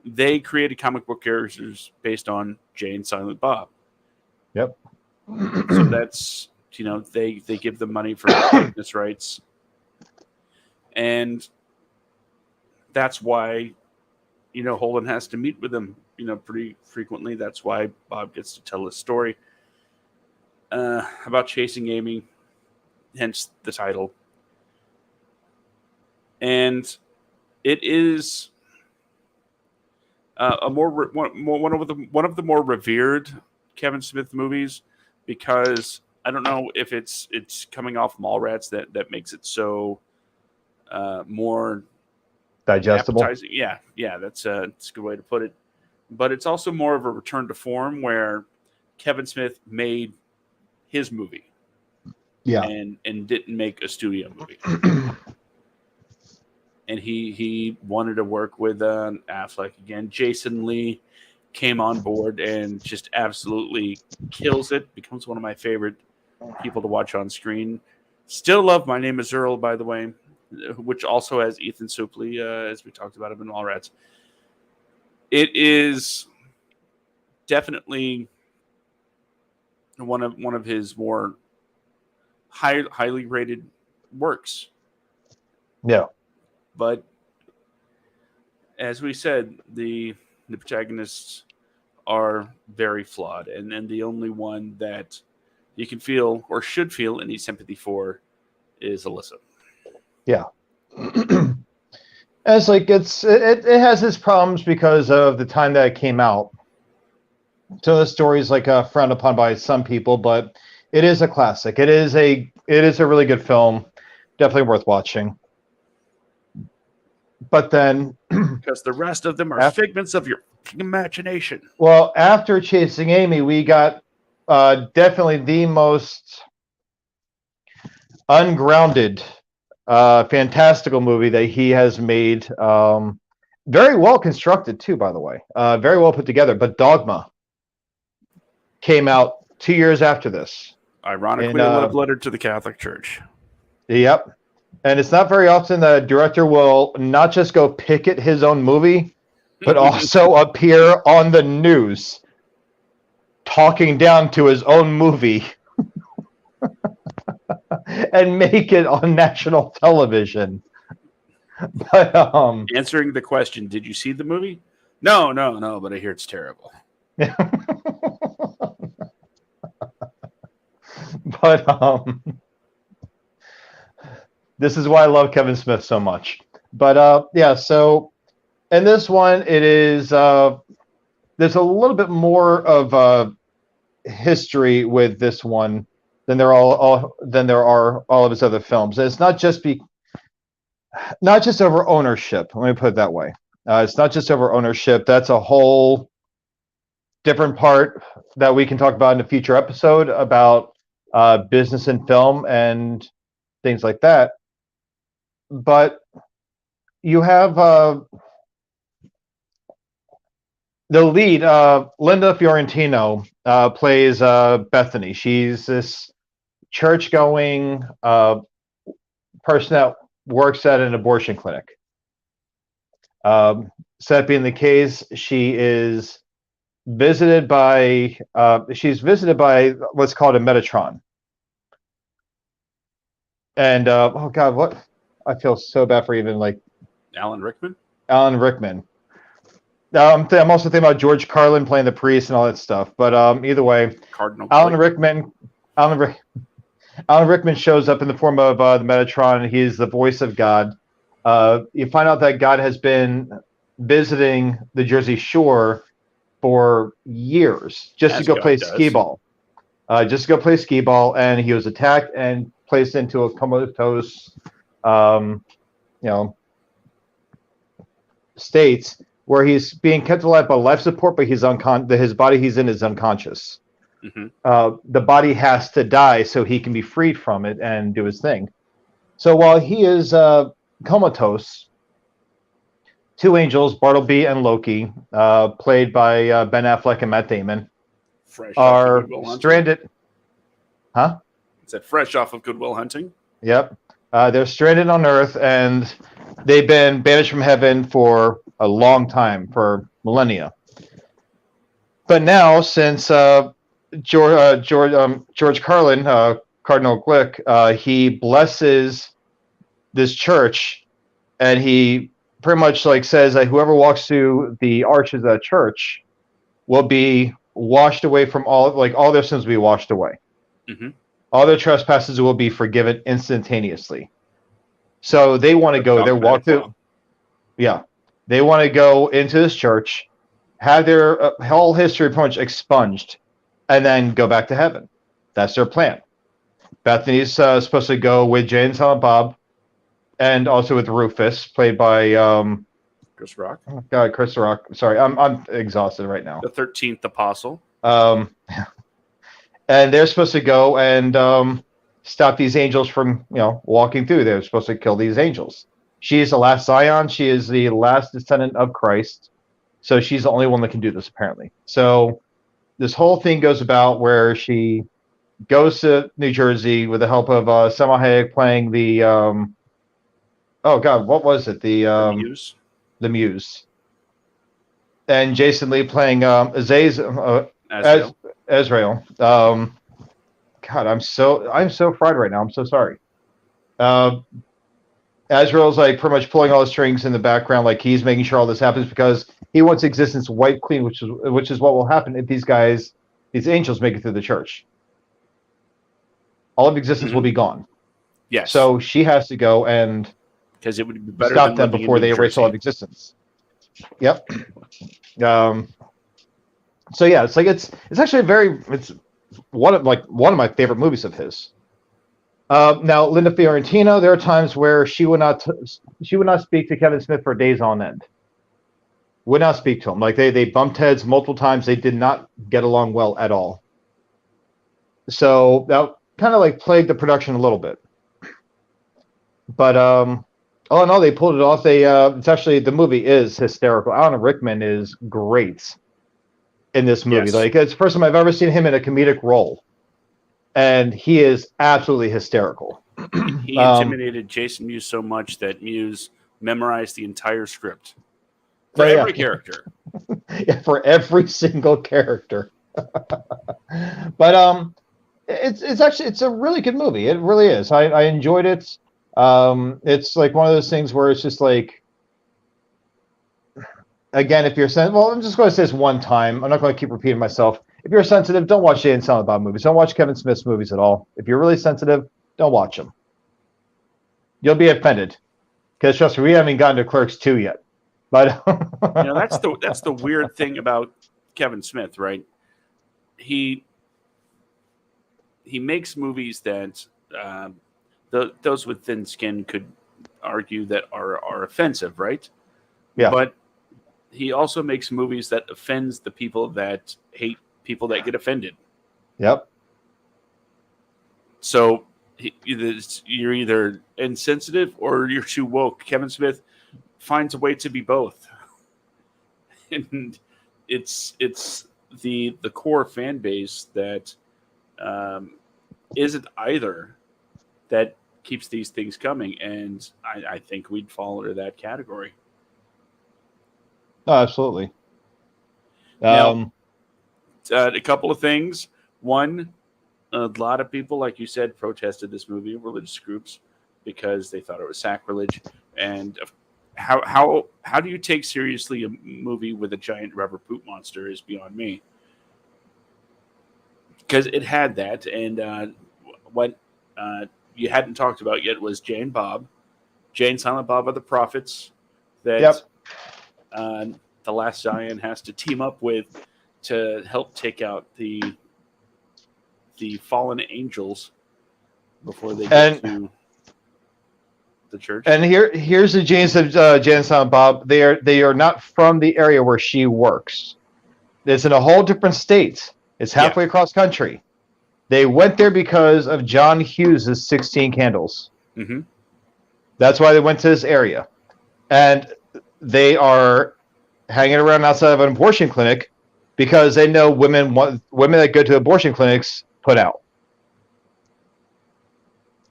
they created comic book characters based on Jay and Silent Bob. Yep. So that's they give them money for business rights, and that's why Holden has to meet with them pretty frequently. That's why Bob gets to tell his story about chasing Amy, hence the title. And it is one of the more revered Kevin Smith movies, because I don't know if it's coming off Mallrats that makes it so more digestible. Appetizing. Yeah, that's a good way to put it. But it's also more of a return to form where Kevin Smith made his movie, and didn't make a studio movie. And he wanted to work with Affleck again. Jason Lee came on board and just absolutely kills it. Becomes one of my favorite people to watch on screen. Still love My Name is Earl, by the way, which also has Ethan Suplee, as we talked about him in Mallrats. It is definitely one of his more highly rated works. Yeah. But as we said, the protagonists are very flawed, and the only one that you can feel or should feel any sympathy for is Alyssa. Yeah. It's like it has its problems because of the time that it came out. So the story is like frowned upon by some people, but it is a classic. It is a really good film, definitely worth watching. But then, because the rest of them are figments of your imagination. Well, after Chasing Amy, we got definitely the most ungrounded, fantastical movie that he has made. Very well constructed too, by the way. Very well put together. But Dogma came out 2 years after this. Ironically, a love letter to the Catholic Church. Yep. And it's not very often that a director will not just go picket his own movie, but also appear on the news talking down to his own movie and make it on national television. But answering the question, did you see the movie? No, but I hear it's terrible. But this is why I love Kevin Smith so much. But yeah, so in this one, it is there's a little bit more of history with this one than there are all of his other films. And it's not just over ownership. Let me put it that way. It's not just over ownership. That's a whole different part that we can talk about in a future episode about business and film and things like that. But you have the lead, Linda Fiorentino, plays Bethany. She's this church-going person that works at an abortion clinic. So that being the case, she is visited by what's called a Metatron. And oh God, what I feel so bad for even like Alan Rickman. Alan Rickman. I'm also thinking about George Carlin playing the priest and all that stuff. But either way, Cardinal Alan Rickman shows up in the form of the Metatron. He's the voice of God. You find out that God has been visiting the Jersey Shore for years just to go play skee ball. Just to go play skee ball, and he was attacked and placed into a comatose, states where he's being kept alive by life support, but his body he's in is unconscious. Mm-hmm. The body has to die so he can be freed from it and do his thing. So while he is comatose, two angels, Bartleby and Loki, played by Ben Affleck and Matt Damon, are stranded. Huh? Is that fresh off of Good Will Hunting? Yep. They're stranded on Earth, and they've been banished from heaven for a long time, for millennia. But now, since George Carlin, Cardinal Glick, he blesses this church, and he pretty much says that whoever walks through the arches of that church will be washed away from all their sins will be washed away. Mm-hmm. All their trespasses will be forgiven instantaneously. So they want to go there, walk through. Yeah, they want to go into this church, have their whole history pretty much expunged, and then go back to heaven. That's their plan. Bethany's supposed to go with Jay and Silent Bob, and also with Rufus, played by Chris Rock. Oh God, Chris Rock. Sorry, I'm exhausted right now. The 13th Apostle. And they're supposed to go and stop these angels from walking through. They're supposed to kill these angels. She is the last Zion. She is the last descendant of Christ. So she's the only one that can do this, apparently. So this whole thing goes about where she goes to New Jersey with the help of Salma Hayek playing the oh God, what was it? The Muse. The Muse. And Jason Lee playing Azrael. God, I'm so fried right now. I'm so sorry. Azrael's pretty much pulling all the strings in the background, he's making sure all this happens because he wants existence wiped clean, which is what will happen if these angels make it through the church. All of existence will be gone. Yes. So she has to go and because it would be better stop them before they erase all of existence. Yep. So yeah, it's actually it's one of my favorite movies of his. Now Linda Fiorentino, there are times where she would not speak to Kevin Smith for days on end. Would not speak to him. They bumped heads multiple times. They did not get along well at all. So that kind of plagued the production a little bit. But all in all, they pulled it off. It's actually, the movie is hysterical. Alan Rickman is great in this movie. Yes. It's the first time I've ever seen him in a comedic role. And he is absolutely hysterical. He intimidated Jason Mewes so much that Mewes memorized the entire script for every character. Yeah, for every single character. But it's a really good movie. It really is. I enjoyed it. It's one of those things where it's just again, if you're sensitive, well, I'm just going to say this one time. I'm not going to keep repeating myself. If you're sensitive, don't watch Jay and Silent Bob movies. Don't watch Kevin Smith's movies at all. If you're really sensitive, don't watch them. You'll be offended. Because trust me, we haven't gotten to Clerks 2 yet. But that's the weird thing about Kevin Smith, right? He makes movies that those with thin skin could argue that are offensive, right? Yeah. But he also makes movies that offends the people that hate people that get offended. Yep. So you're either insensitive or you're too woke. Kevin Smith finds a way to be both, and it's the core fan base that isn't either that keeps these things coming, and I think we'd fall into that category. Oh, absolutely. Now, a couple of things. One, a lot of people, like you said, protested this movie, religious groups, because they thought it was sacrilege. And how do you take seriously a movie with a giant rubber poop monster is beyond me. Because it had that, and what you hadn't talked about yet was Jane Silent Bob are the prophets that the Last Zion has to team up with to help take out the fallen angels before they get to the church. And here's the Jane Silent Bob. They are not from the area where she works. It's in a whole different state. It's halfway across country. They went there because of John Hughes' 16 Candles. Mm-hmm. That's why they went to this area. And they are hanging around outside of an abortion clinic because they know women that go to abortion clinics put out.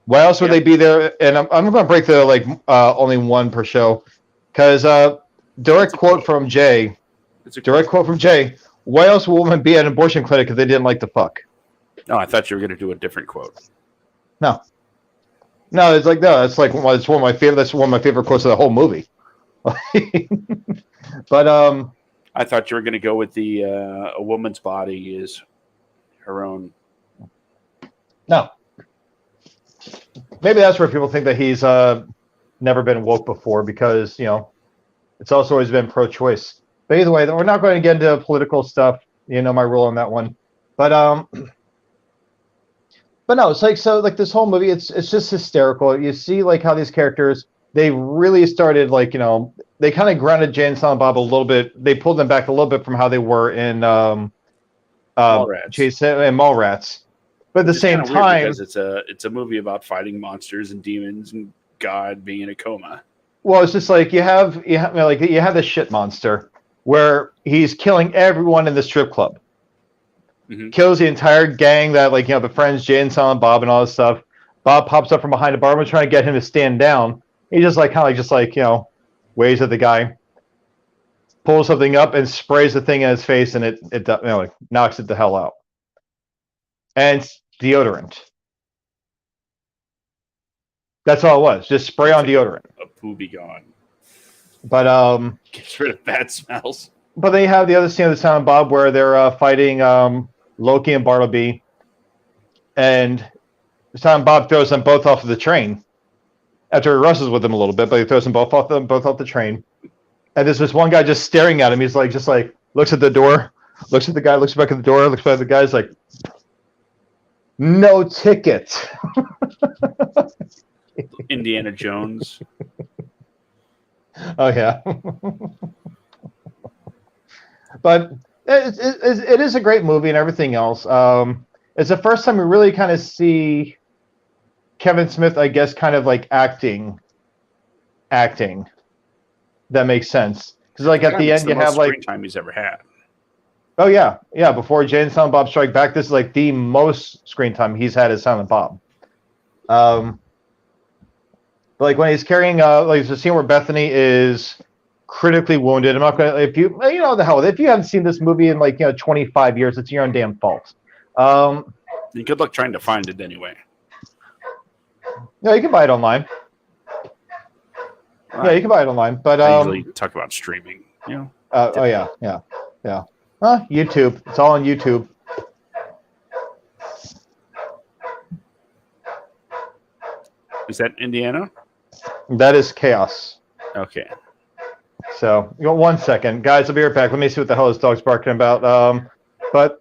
Why else would they be there? And I'm going to break the only one per show because direct quote from Jay. Why else would women be at an abortion clinic if they didn't like to fuck? No, I thought you were going to do a different quote. No, it's like it's one of my favorite. That's one of my favorite quotes of the whole movie. But I thought you were going to go with the a woman's body is her own. No, maybe that's where people think that he's never been woke before because it's also always been pro-choice. But either way, we're not going to get into political stuff. You know my rule on that one. But no, it's this whole movie. It's just hysterical. You see how these characters. They really started they kind of grounded Jane and Silent Bob a little bit. They pulled them back a little bit from how they were in Mallrats. And Mallrats. But at the same time, because it's a movie about fighting monsters and demons and God being in a coma. Well, it's just you have the shit monster where he's killing everyone in the strip club. Mm-hmm. Kills the entire gang that befriends Jay and Silent Bob and all this stuff. Bob pops up from behind the bar trying to get him to stand down. He just waves at the guy, pulls something up and sprays the thing in his face, and it knocks it the hell out. And it's deodorant. That's all it was. Just spray on deodorant. A poo be gone. But gets rid of bad smells. But then you have the other scene of the Silent Bob where they're fighting Loki and Bartleby, and Silent Bob throws them both off of the train. After he wrestles with them a little bit, but he throws them both off the train. And there's this one guy just staring at him. He's looks at the door, looks at the guy, looks back at the door, looks back at the guy. He's like, no ticket. Indiana Jones. Oh yeah. But it is a great movie and everything else. It's the first time we really kind of see Kevin Smith, I guess, kind of acting. That makes sense because at the end you have screen time he's ever had. Oh yeah. Before Jay and Silent Bob Strike Back, this is the most screen time he's had as Silent Bob. But when he's carrying the scene where Bethany is critically wounded. I'm not gonna if you haven't seen this movie in 25 years, it's your own damn fault. Good luck trying to find it anyway. No, you can buy it online. Yeah, you can buy it online. But I usually talk about streaming. Oh yeah. YouTube. It's all on YouTube. Is that Indiana? That is Chaos. Okay. So, 1 second. Guys, I'll be right back. Let me see what the hell this dog's barking about. But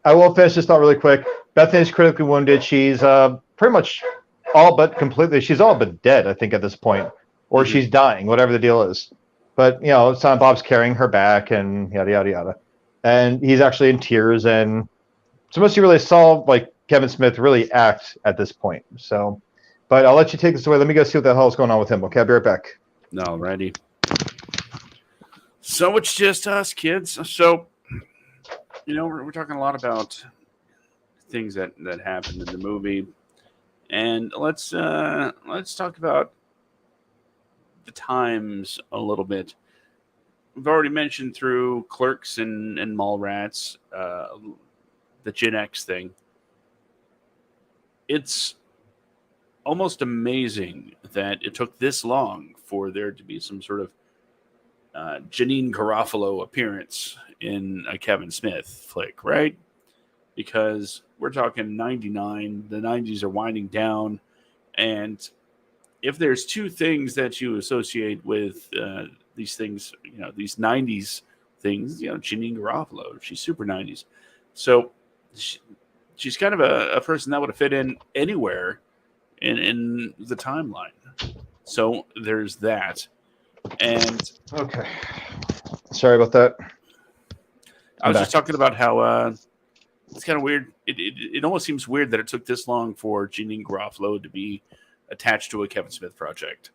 I will finish this thought really quick. Bethany's critically wounded. She's pretty much she's all but dead, I think, at this point. Or she's dying, whatever the deal is. But, Silent Bob's carrying her back and yada, yada, yada. And he's actually in tears. And so much you really saw, Kevin Smith really act at this point. So, but I'll let you take this away. Let me go see what the hell is going on with him. Okay, I'll be right back. Alrighty. So it's just us, kids. So, we're talking a lot about things that happened in the movie. And let's talk about the times a little bit. We've already mentioned through Clerks and Mallrats, the Gen X thing. It's almost amazing that it took this long for there to be some sort of Janine Garofalo appearance in a Kevin Smith flick, right? Because we're talking 99, the 90s are winding down, and if there's two things that you associate with these things, these 90s things, Janine Garofalo, she's super 90s. So she's kind of a person that would have fit in anywhere in the timeline. So there's that. And okay, sorry about that. I was just talking about how it's kind of weird. It almost seems weird that it took this long for Janine Garofalo to be attached to a Kevin Smith project.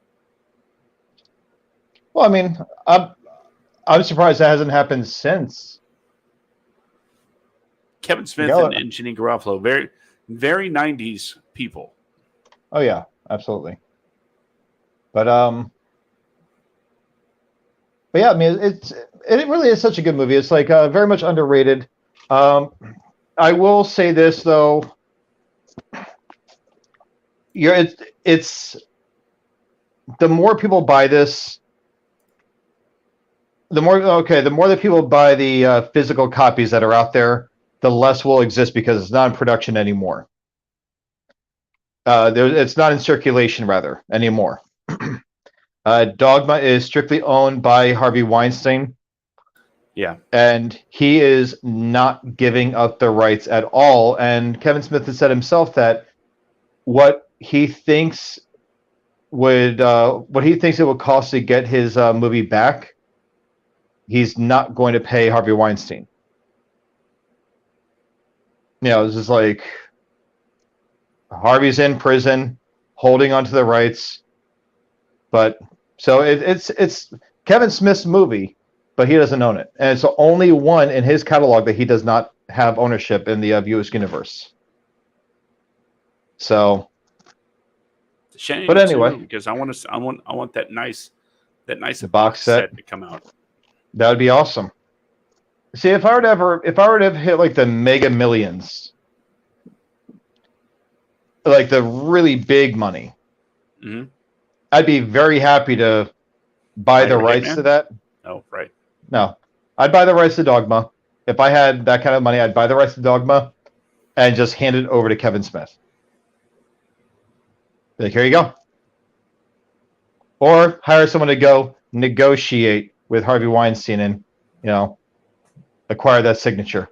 Well, I mean, I'm surprised that hasn't happened since. Kevin Smith and Janine Garofalo, very, very 90s people. Oh yeah, absolutely. But yeah, I mean, it really is such a good movie. It's like very much underrated. I will say this though, it's the more people buy this, the more that people buy the physical copies that are out there, the less will exist because it's not in production anymore. It's not in circulation rather anymore. Dogma is strictly owned by Harvey Weinstein. Yeah. And he is not giving up the rights at all. And Kevin Smith has said himself that what he thinks it would cost to get his movie back, he's not going to pay Harvey Weinstein. It's just like Harvey's in prison, holding onto the rights. But so it's Kevin Smith's movie, but he doesn't own it, and it's the only one in his catalog that he does not have ownership in the Askewniverse. So, shame. But anyway, too, because I want that nice box set to come out. That would be awesome. See, if I were to hit like the Mega Millions, like the really big money, I'd be very happy to buy the rights to that. Oh, right. No, I'd buy the rights to Dogma. If I had that kind of money, I'd buy the rights to Dogma and just hand it over to Kevin Smith. Like, here you go. Or hire someone to go negotiate with Harvey Weinstein and, acquire that signature.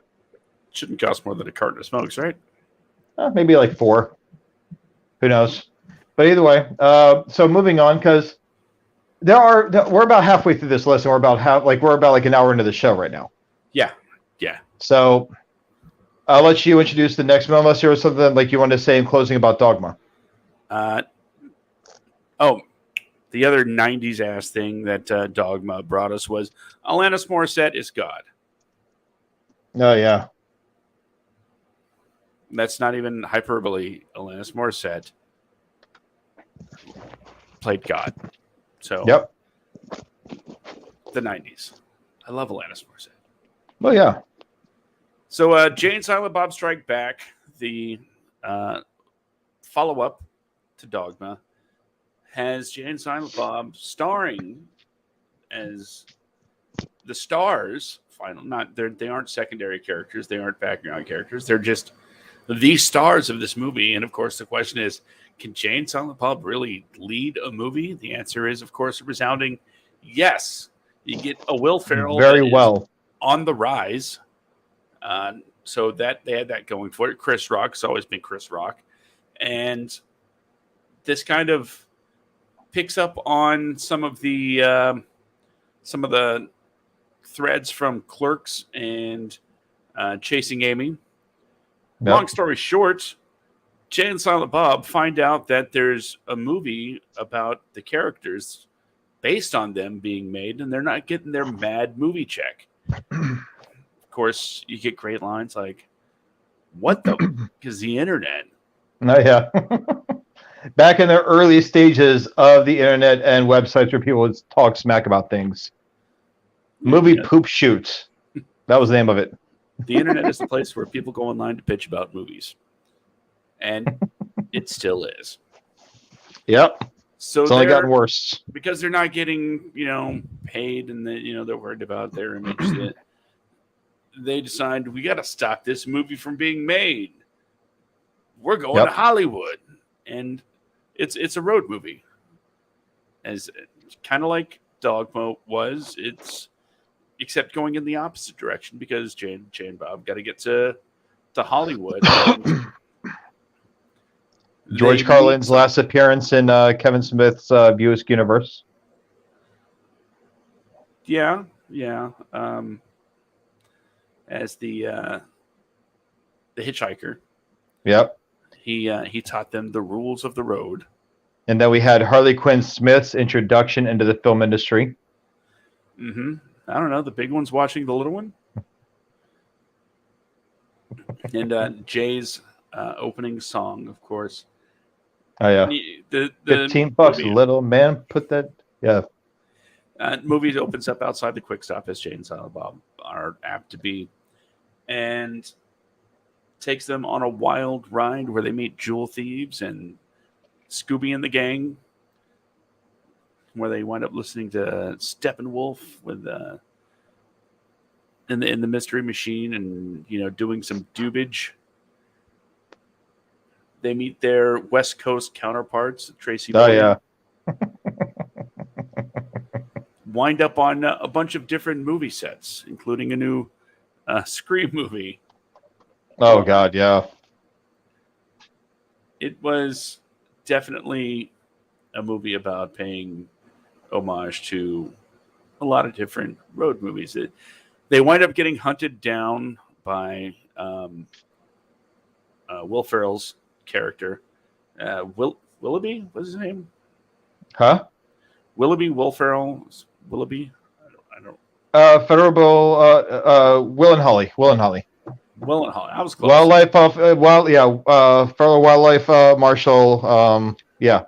Shouldn't cost more than a carton of smokes, right? Maybe like 4. Who knows? But either way, so moving on, because we're about halfway through this list, and we're about an hour into the show right now. Yeah. So I'll let you introduce the next one, unless there was something like you wanted to say in closing about Dogma. The other 90s ass thing that Dogma brought us was Alanis Morissette is God. Oh, yeah. That's not even hyperbole. Alanis Morissette played God. So, yep. The 90s. I love Alanis Morissette. Well, yeah. So, Jay and Silent Bob Strike Back, the follow-up to Dogma, has Jay and Silent Bob starring as the stars. They aren't secondary characters. They aren't background characters. They're just the stars of this movie. And of course, the question is, can Jay and Silent Bob really lead a movie? The answer is, of course, a resounding yes. You get a Will Ferrell very well on the rise. So that they had that going for it. Chris Rock's always been Chris Rock, and this kind of picks up on some of the threads from Clerks and Chasing Amy. Yep. Long story short, Jay and Silent Bob find out that there's a movie about the characters based on them being made, and they're not getting their mad movie check. Of course, you get great lines like, "What the is the internet?" Oh, yeah. Back in the early stages of the internet and websites where people would talk smack about things. Movie Poop Shoot. That was the name of it. The internet is the place where people go online to pitch about movies. And it still is. Yep. So it's only gotten worse because they're not getting, paid, and they're worried about their image. They decide we got to stop this movie from being made. We're going to Hollywood, and it's a road movie, as kind of like Dogma was. It's except going in the opposite direction because Jay and Bob got to get to Hollywood. George Carlin's last appearance in Kevin Smith's Askewniverse. Yeah. As the hitchhiker. Yep. He taught them the rules of the road. And then we had Harley Quinn Smith's introduction into the film industry. Mm-hmm. I don't know. The big one's watching the little one. And Jay's opening song, of course. Oh, yeah. The $15, movie, little man. Put that. Yeah. Movie opens up outside the Quick Stop, as Jay and Silent Bob are apt to be, and takes them on a wild ride where they meet jewel thieves and Scooby and the gang, where they wind up listening to Steppenwolf with in the Mystery Machine, and doing some dubage. They meet their West Coast counterparts, Tracy Boyd. Oh, yeah. Wind up on a bunch of different movie sets, including a new Scream movie. Oh, God, yeah. It was definitely a movie about paying homage to a lot of different road movies. They wind up getting hunted down by Will Ferrell's character. Willoughby? What's his name? Huh? Willoughby? Will Ferrell? Willoughby? I don't. Will and Holly. Will and Holly. I was close. Wildlife Federal Wildlife Marshal. Yeah.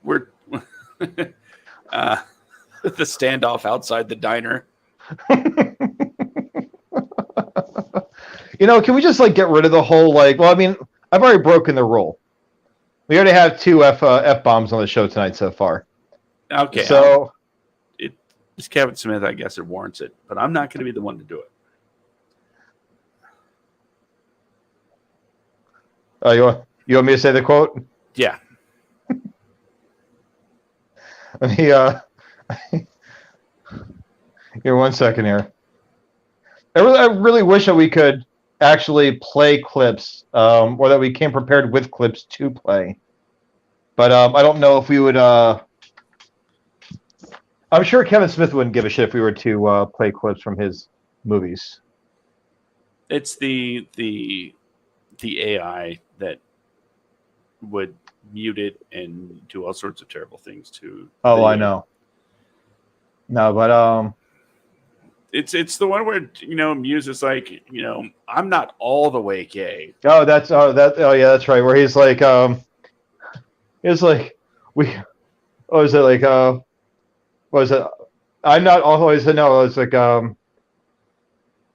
We're the standoff outside the diner. Can we just get rid of the whole I've already broken the rule. We already have 2 F-bombs on the show tonight so far. Okay. So it's Kevin Smith, I guess it warrants it, but I'm not going to be the one to do it. You want me to say the quote? Yeah. Here, 1 second here. I really wish that we could actually play clips, or that we came prepared with clips to play. But I don't know if we would. I'm sure Kevin Smith wouldn't give a shit if we were to play clips from his movies. It's the AI that would mute it and do all sorts of terrible things to. Oh, I know. No, but it's the one where Muse is like, I'm not all the way gay. Oh, that's right. Where he's like, I'm not always no. It's like,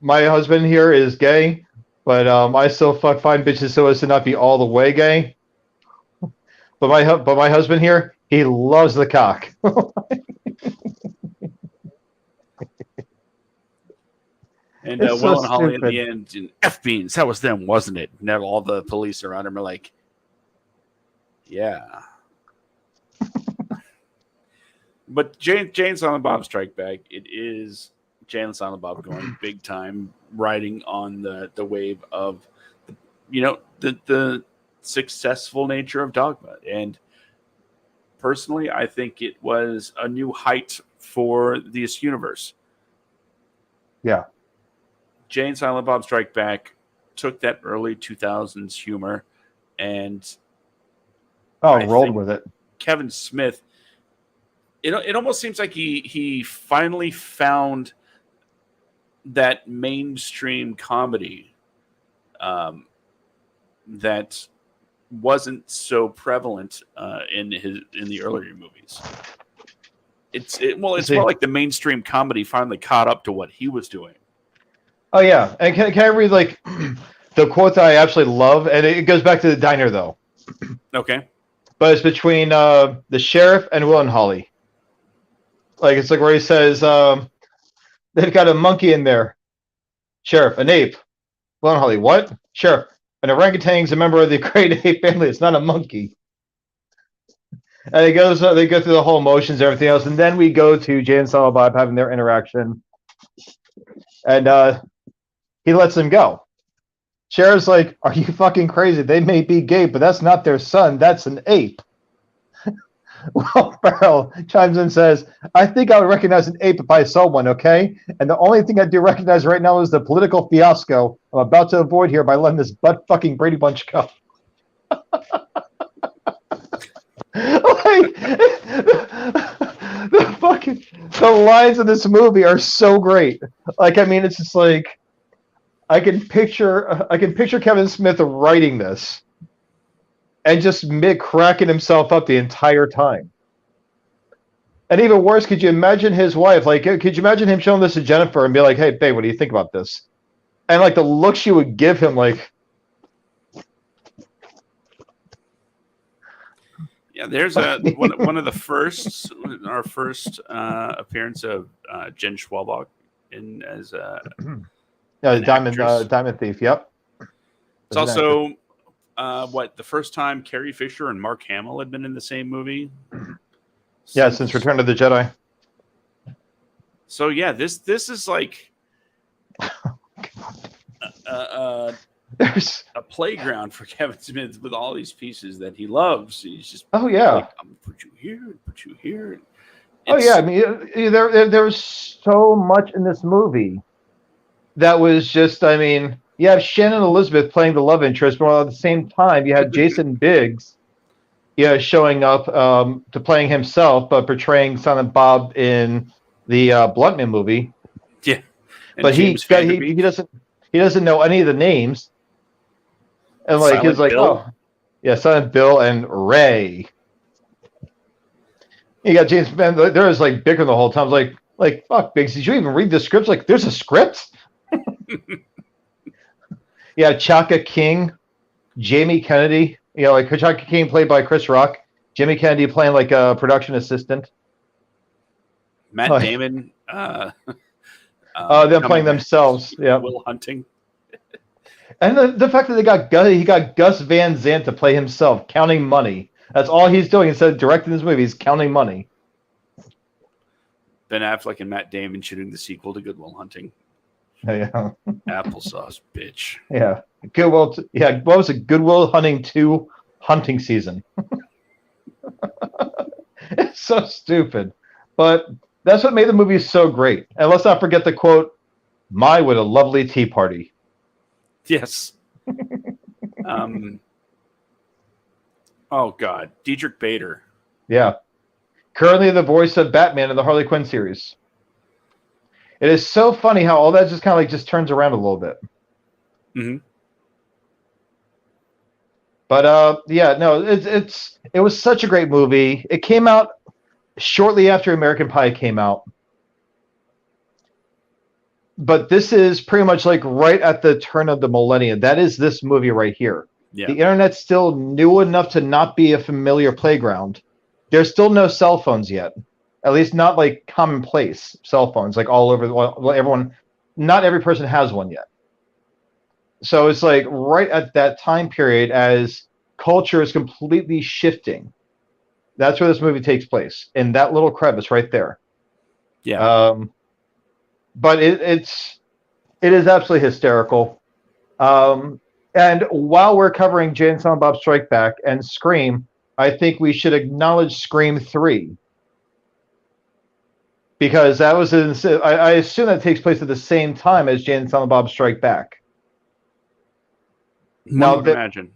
my husband here is gay, but I still fuck fine bitches so as to not be all the way gay. But my husband here, he loves the cock. And Will and Holly at the end, and F-beans, that was them, wasn't it? And all the police around him are like, yeah. But Jay and Silent Bob Strike Back, it is Jay and Silent Bob going big time, riding on the wave of, the successful nature of Dogma. And personally, I think it was a new height for the Askewniverse. Yeah. Jay and Silent Bob Strike Back took that early 2000s humor and rolled with it. Kevin Smith, it almost seems like he finally found that mainstream comedy that wasn't so prevalent in the earlier movies. It's more like the mainstream comedy finally caught up to what he was doing. Oh yeah, and can I read the quote that I absolutely love, and it goes back to the diner though. Okay. But it's between the sheriff and Will and Holly. Like, it's like where he says, they've got a monkey in there. Sheriff, an ape. Will and Holly, what? Sheriff, an orangutan's a member of the great ape family. It's not a monkey. And they go through the whole motions and everything else. And then we go to Jay and Silent Bob having their interaction. And he lets them go. Sheriff's like, are you fucking crazy? They may be gay, but that's not their son. That's an ape. Will Ferrell chimes in and says, I think I would recognize an ape if I saw one, okay? And the only thing I do recognize right now is the political fiasco I'm about to avoid here by letting this butt-fucking Brady Bunch go. The lines in this movie are so great. Like, I mean, it's just like I can picture Kevin Smith writing this and just cracking himself up the entire time. And even worse, could you imagine his wife? Like, could you imagine him showing this to Jennifer and be like, "Hey, babe, what do you think about this?" And like the look she would give him, like. Yeah, there's one of the first, our first appearance of Jen Schwalbach as Diamond Thief. Yep. It's also the first time Carrie Fisher and Mark Hamill had been in the same movie. Since Return of the Jedi. So yeah, this is like there's a playground for Kevin Smith with all these pieces that he loves. He's just like, I'm gonna put you here, put you here. I mean, there's so much in this movie that was just, I mean, you have Shannon Elizabeth playing the love interest, but at the same time, you had Jason Biggs, showing up to playing himself, but portraying Silent Bob in the Bluntman movie. Yeah, and but he doesn't know any of the names, and like he's like, Bill. Silent Bill and Ray. You got James Ben. There was like bickering the whole time. Like fuck, Biggs. Did you even read the script? Like, there's a script. Chaka King, Jamie Kennedy. Like Chaka King played by Chris Rock. Jimmy Kennedy playing like a production assistant. Matt Damon. Them playing themselves. Yeah. Will Hunting. And the fact that he got Gus Van Sant to play himself, counting money. That's all he's doing instead of directing this movie. He's counting money. Ben Affleck and Matt Damon shooting the sequel to Good Will Hunting. Yeah. Applesauce, bitch. Yeah. Goodwill. What was it? Good Will Hunting 2 hunting season. It's so stupid, but that's what made the movie so great. And let's not forget the quote, "My, what a lovely tea party." Yes. Oh God, Diedrich Bader. Yeah. Currently the voice of Batman in the Harley Quinn series. It is so funny how all that just kind of like just turns around a little bit. Mm-hmm. But it was such a great movie. It came out shortly after American Pie came out. But this is pretty much like right at the turn of the millennium. That is this movie right here. Yeah. The internet's still new enough to not be a familiar playground. There's still no cell phones yet. At least not like commonplace cell phones, like all over everyone. Not every person has one yet. So it's like right at that time period as culture is completely shifting. That's where this movie takes place, in that little crevice right there. Yeah. But it is absolutely hysterical. And while we're covering Jay and Silent Bob Strike Back and Scream, I think we should acknowledge Scream 3. Because that was I assume that takes place at the same time as Jay and Silent Bob Strike Back. Now, imagine.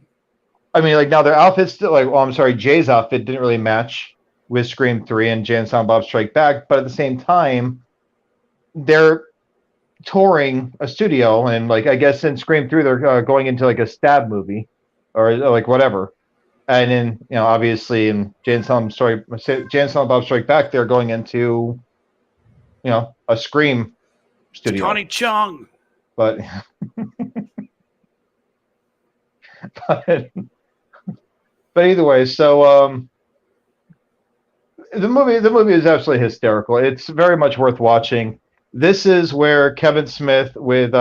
I mean, like now their outfits Jay's outfit didn't really match with Scream 3 and Jay and Silent Bob Strike Back, but at the same time, they're touring a studio, and like I guess in Scream 3 they're going into like a stab movie or like whatever. And in obviously in Jay and Silent Bob Strike Back they're going into a Scream studio. Connie Chung. But But either way, so the movie is absolutely hysterical. It's very much worth watching. This is where Kevin Smith, with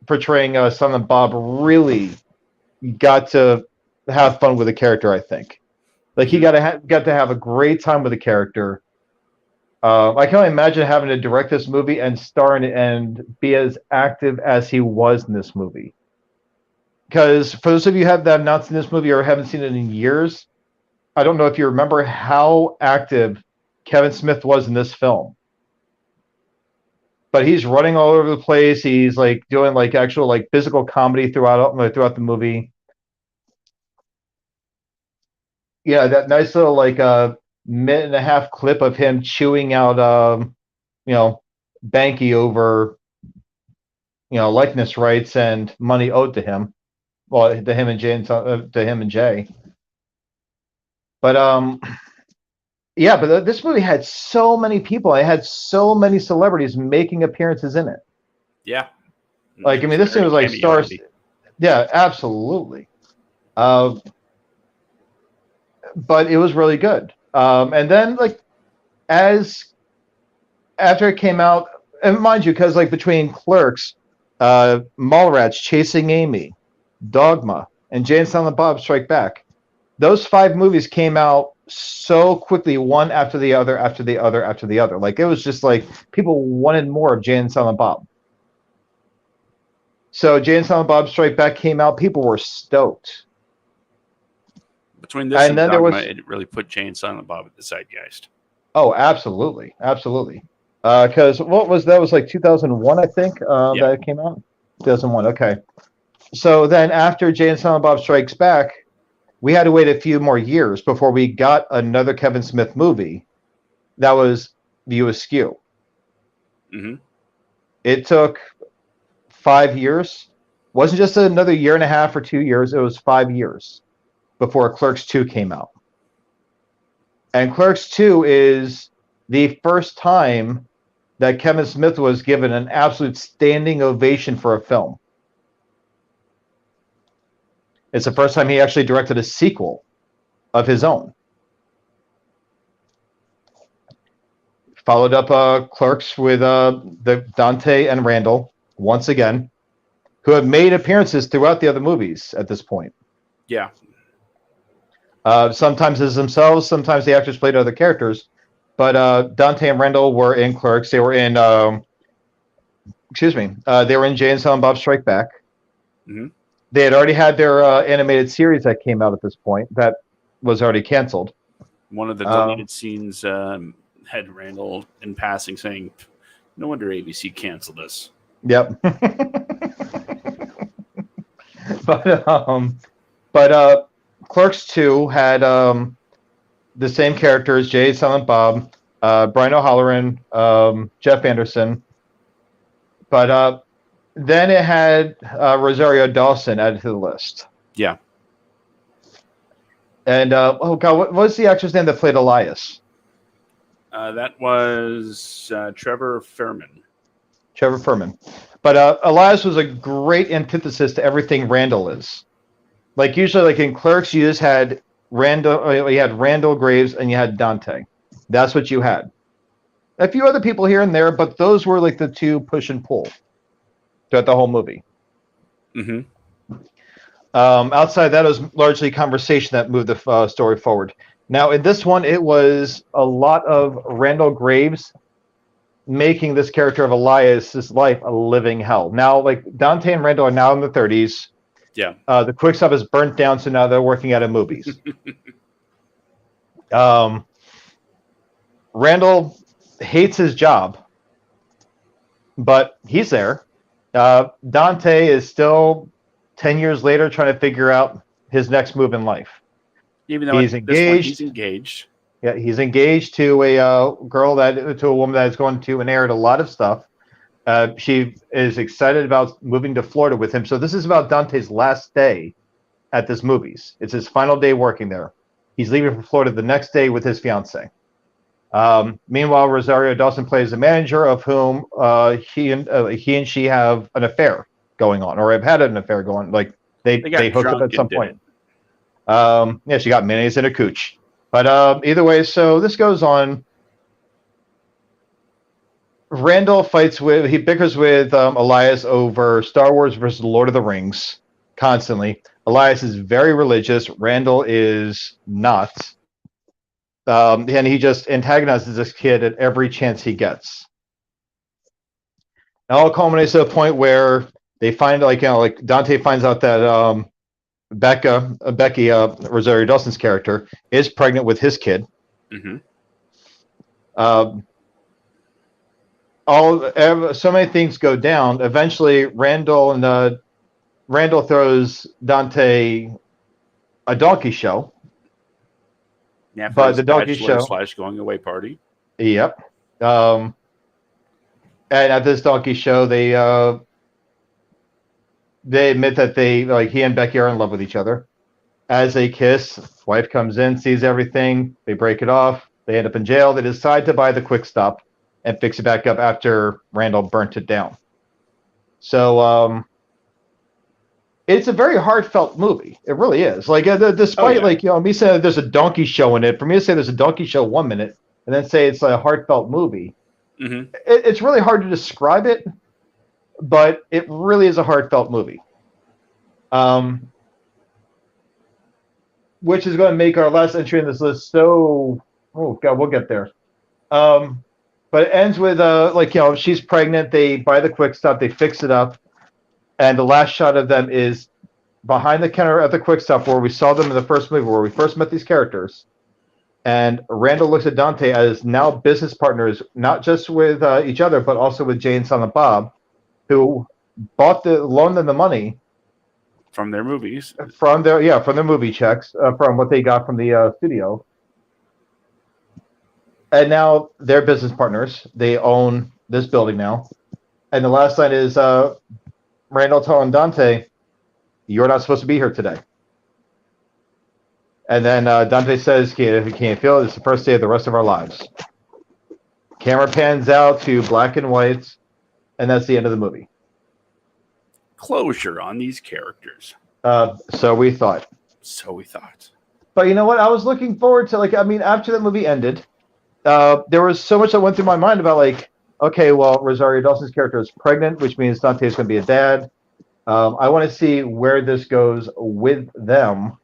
portraying Silent Bob, really got to have fun with the character. I think, like he got to have a great time with the character. I can only imagine having to direct this movie and star in it and be as active as he was in this movie. Because for those of you that have not seen this movie or haven't seen it in years, I don't know if you remember how active Kevin Smith was in this film. But he's running all over the place. He's like doing like actual like physical comedy throughout the movie. Yeah, that nice little like minute and a half clip of him chewing out Banky over likeness rights and money owed to him. Well, to him and Jay. But yeah, but this movie had so many people. It had so many celebrities making appearances in it. Yeah. Like, I mean, this thing was like stars. Yeah, absolutely. But it was really good. And then, like, after it came out, and mind you, because like between Clerks, Mallrats, Chasing Amy, Dogma, and Jay and Silent Bob Strike Back, those 5 movies came out so quickly, one after the other, after the other, after the other. Like, it was just like people wanted more of Jay and Silent Bob. So Jay and Silent Bob Strike Back came out, people were stoked. Between this and Dogma, it really put Jay and Silent Bob at the zeitgeist. Oh, absolutely, absolutely. Because that was like 2001, I think, that it came out. 2001. Okay. So then after Jay and Silent Bob Strikes Back, we had to wait a few more years before we got another Kevin Smith movie. That was Askew. Mm-hmm. It took 5 years. Wasn't just another year and a half or 2 years. It was 5 years before Clerks 2 came out. And Clerks 2 is the first time that Kevin Smith was given an absolute standing ovation for a film. It's the first time he actually directed a sequel of his own. Followed up Clerks with the Dante and Randall, once again, who have made appearances throughout the other movies at this point. Yeah. Sometimes as themselves, sometimes the actors played other characters. But Dante and Randall were in Clerks. They were in, they were in Jay and Silent Bob Strike Back. Mm-hmm. They had already had their animated series that came out at this point that was already canceled. One of the deleted scenes had Randall in passing saying, "No wonder ABC canceled us." Yep. But Clerks 2 had the same characters: Jay, Silent Bob, Brian O'Halloran, Jeff Anderson. But then it had Rosario Dawson added to the list. Yeah. And oh god, what was the actor's name that played Elias? That was Trevor Furman. Trevor Furman. But Elias was a great antithesis to everything Randall is. Like usually, like in Clerks, you just had Randall. You had Randall Graves and you had Dante. That's what you had. A few other people here and there, but those were like the two push and pull throughout the whole movie. Mm-hmm. Outside that, it was largely conversation that moved the story forward. Now, in this one, it was a lot of Randall Graves making this character of Elias' life a living hell. Now, like Dante and Randall are now in the 30s. Yeah. The quick stop is burnt down, so now they're working out of movies. Randall hates his job, but he's there. Dante is still 10 years later trying to figure out his next move in life. Even though he's engaged. Yeah, he's engaged to a woman that is going to inherit a lot of stuff. She is excited about moving to Florida with him. So this is about Dante's last day at this movies. It's his final day working there. He's leaving for Florida the next day with his fiance. Meanwhile, Rosario Dawson plays the manager of whom he and she have an affair going on, or have had an affair going. Like they hooked up at some point. Yeah, she got mayonnaise in her cooch. But either way, so this goes on. Randall he bickers with Elias over Star Wars versus Lord of the Rings constantly. Elias is very religious. Randall is not. And he just antagonizes this kid at every chance he gets. It all culminates to a point where they find, like Dante finds out that Becky, Rosario Dawson's character, is pregnant with his kid. Mm-hmm. So many things go down. Eventually, Randall throws Dante a donkey show. Yeah, but the donkey show / going away party. Yep. And at this donkey show, they admit that he and Becky are in love with each other. As they kiss, wife comes in, sees everything. They break it off. They end up in jail. They decide to buy the Quick Stop and fix it back up after Randall burnt it down. So it's a very heartfelt movie. It really is. Like, despite me saying there's a donkey show in it, for me to say there's a donkey show 1 minute and then say it's a heartfelt movie, it's really hard to describe it, but it really is a heartfelt movie. Which is going to make our last entry in this list so... Oh, God, we'll get there. But it ends with, she's pregnant. They buy the Quick Stop. They fix it up. And the last shot of them is behind the counter at the Quick Stop where we saw them in the first movie, where we first met these characters. And Randall looks at Dante as now business partners, not just with each other, but also with Jay and Silent Bob, who loaned them the money from their movies, from their movie checks, from what they got from the studio. And now they're business partners. They own this building now. And the last line is Randall telling Dante, "You're not supposed to be here today." And then Dante says, "If you can't feel it, it's the first day of the rest of our lives." Camera pans out to black and white, and that's the end of the movie. Closure on these characters. So we thought. But you know what? I was looking forward to, after the movie ended, there was so much that went through my mind about, okay, well, Rosario Dawson's character is pregnant, which means Dante's going to be a dad. I want to see where this goes with them.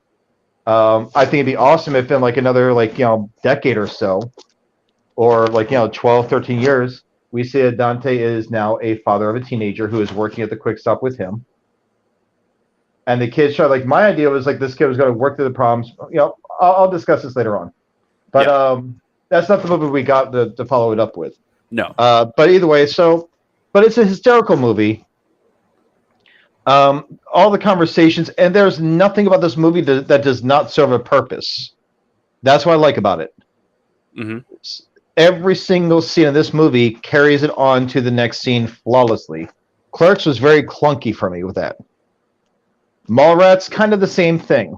I think it'd be awesome if in another decade or so, or 12, 13 years, we see that Dante is now a father of a teenager who is working at the Quick Stop with him. And the kids try, my idea was this kid was going to work through the problems. I'll discuss this later on. But that's not the movie we got to follow it up with. No. But either way, but it's a hysterical movie. All the conversations, and there's nothing about this movie that does not serve a purpose. That's what I like about it. Mm-hmm. Every single scene in this movie carries it on to the next scene flawlessly. Clerks was very clunky for me with that. Mallrats, kind of the same thing.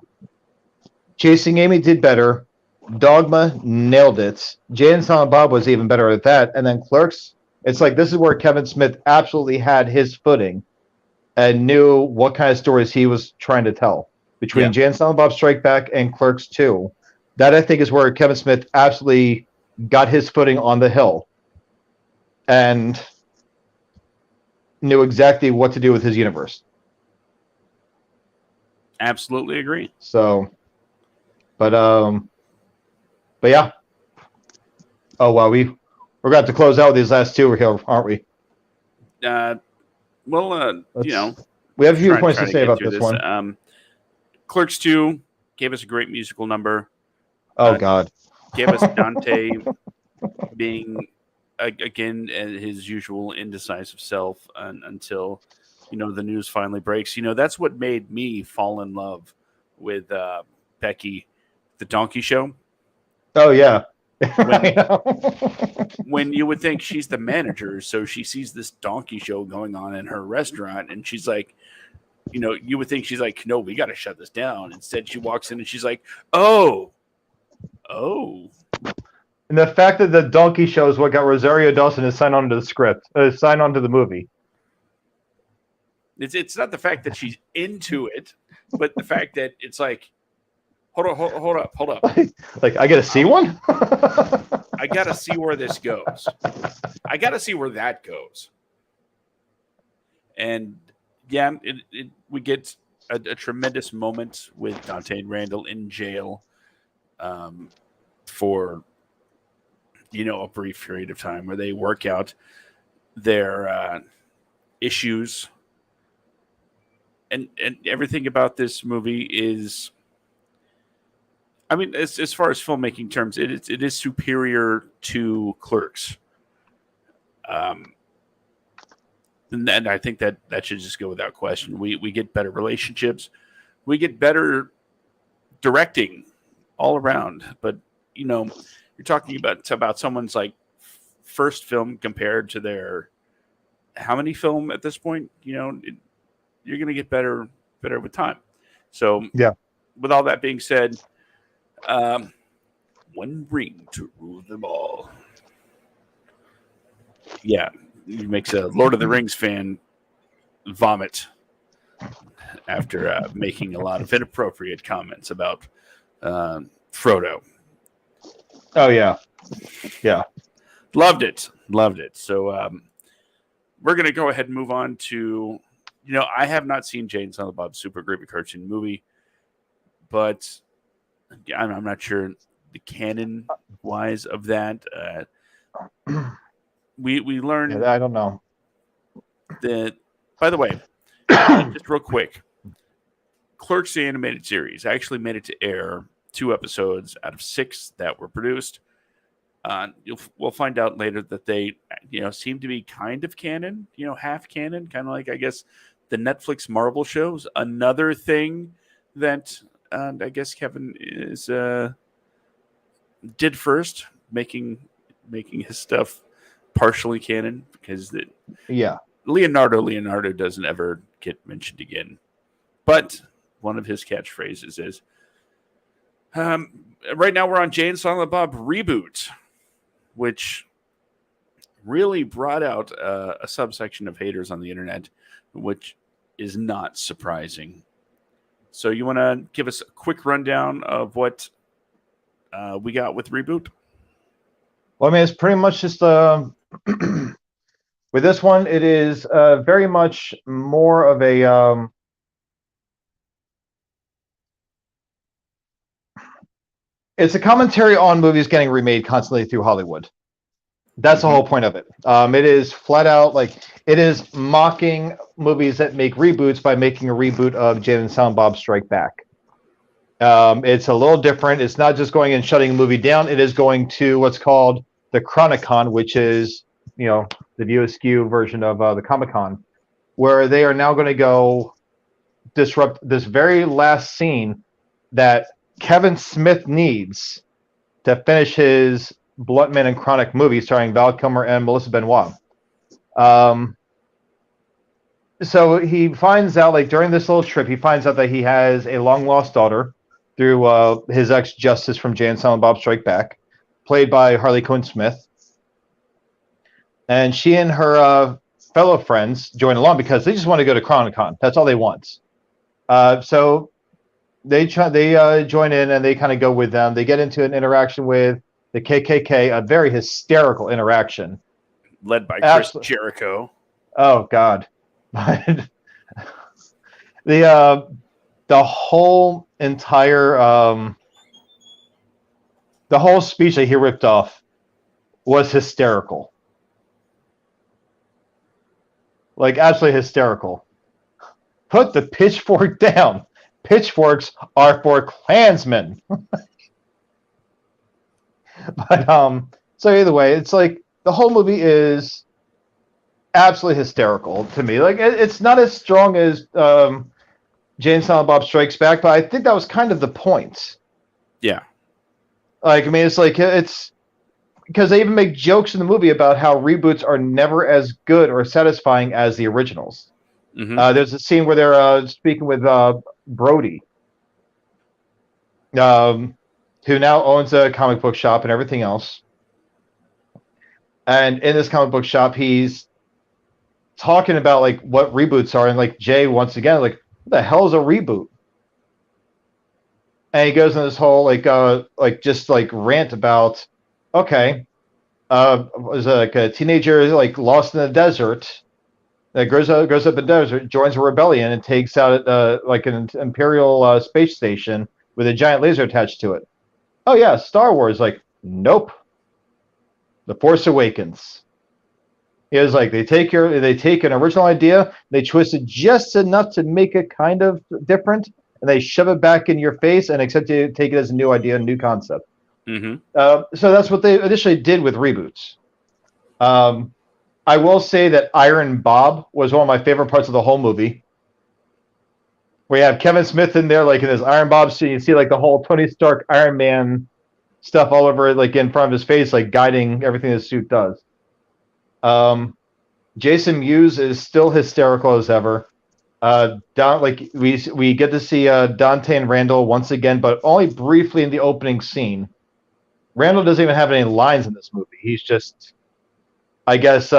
Chasing Amy did better. Dogma nailed it. Jay and Silent Bob was even better at that. And then Clerks, it's this is where Kevin Smith absolutely had his footing and knew what kind of stories he was trying to tell. Between Jay and Silent Bob Strike Back and Clerks 2, that I think is where Kevin Smith absolutely got his footing on the hill and knew exactly what to do with his universe. Absolutely agree. So, but yeah. Oh wow, we're going to close out with these last two here, aren't we? We have a few points to say about this one. Clerks 2 gave us a great musical number. Oh God. Gave us Dante being again his usual indecisive self until the news finally breaks. That's what made me fall in love with Becky, the donkey show. Oh yeah. When you would think she's the manager, so she sees this donkey show going on in her restaurant, and she's like, you would think she's like, no, we got to shut this down. Instead, she walks in and she's like, oh. And the fact that the donkey show is what got Rosario Dawson to sign on to the script, sign on to the movie. It's not the fact that she's into it, but the fact that it's Hold up. Like I gotta see one. I gotta see where this goes. I gotta see where that goes. And yeah, we get a tremendous moment with Dante and Randall in jail for a brief period of time where they work out their issues. And everything about this movie is, I mean, as far as filmmaking terms, it is superior to Clerks. And I think that should just go without question. We get better relationships, we get better directing all around. But you're talking about someone's like first film compared to their how many film at this point? You're going to get better with time. So yeah. With all that being said, one ring to rule them all. Yeah, it makes a Lord of the Rings fan vomit after making a lot of inappropriate comments about Frodo. Oh yeah. Loved it. So we're gonna go ahead and move on to. I have not seen Jay and Silent Bob's Super Gravy Cartoon movie, but I'm not sure the canon wise of that. We learned. I don't know. That, by the way, just real quick, Clerks the animated series actually made it to air 2 episodes out of 6 that were produced. We'll find out later that they, seem to be kind of canon, half canon, kind of like, I guess, the Netflix Marvel shows. Another thing that I guess Kevin did first, making his stuff partially canon, because Leonardo doesn't ever get mentioned again. But one of his catchphrases is, right now we're on Jay and Silent Bob Reboot, which really brought out a subsection of haters on the internet, which is not surprising. So you want to give us a quick rundown of what we got with Reboot? Well, I mean, it's pretty much just with this one, it is very much more of a it's a commentary on movies getting remade constantly through Hollywood. That's the whole point of it. It is flat out it is mocking movies that make reboots by making a reboot of Jay and Silent Bob Strike Back. It's a little different. It's not just going and shutting a movie down. It is going to what's called the Chronicon, which is the Askew version of the Comic-Con, where they are now going to go disrupt this very last scene that Kevin Smith needs to finish his Bluntman and Chronic movie starring Val Kilmer and Melissa Benoist. So he finds out, during this little trip, he finds out that he has a long-lost daughter through his ex-Justice from Jay and Silent Bob Strike Back, played by Harley Quinn Smith. And she and her fellow friends join along because they just want to go to Chronicon. That's all they want. So they join in and they kind of go with them. They get into an interaction with the KKK, a very hysterical interaction. Led by Chris Jericho. Oh, God. But the whole entire the whole speech that he ripped off was hysterical. Absolutely hysterical. Put the pitchfork down. Pitchforks are for Klansmen. But so either way, it's the whole movie is absolutely hysterical to me. It's not as strong as Jay and Silent Bob Strikes Back, but I think that was kind of the point. Yeah. It's because they even make jokes in the movie about how reboots are never as good or satisfying as the originals. Mm-hmm. There's a scene where they're speaking with Brody, who now owns a comic book shop and everything else. And in this comic book shop, he's talking about what reboots are, and Jay once again, what the hell is a reboot? and he goes in this whole just rant about, okay, was like a teenager like lost in the desert that grows up in the desert, joins a rebellion, and takes out like an imperial space station with a giant laser attached to it. Oh yeah, Star Wars. Like, nope. The Force Awakens. It was like they take an original idea, they twist it just enough to make it kind of different, and they shove it back in your face and accept you take it as a new idea, a new concept. Mm-hmm. So that's what they initially did with reboots. I will say that Iron Bob was one of my favorite parts of the whole movie. We have Kevin Smith in there, like in his Iron Bob suit. You see like the whole Tony Stark Iron Man stuff all over, like in front of his face, like guiding everything his suit does. Jason Mewes is still hysterical as ever. We get to see Dante and Randall once again, but only briefly in the opening scene. Randall doesn't even have any lines in this movie. He's just, I guess,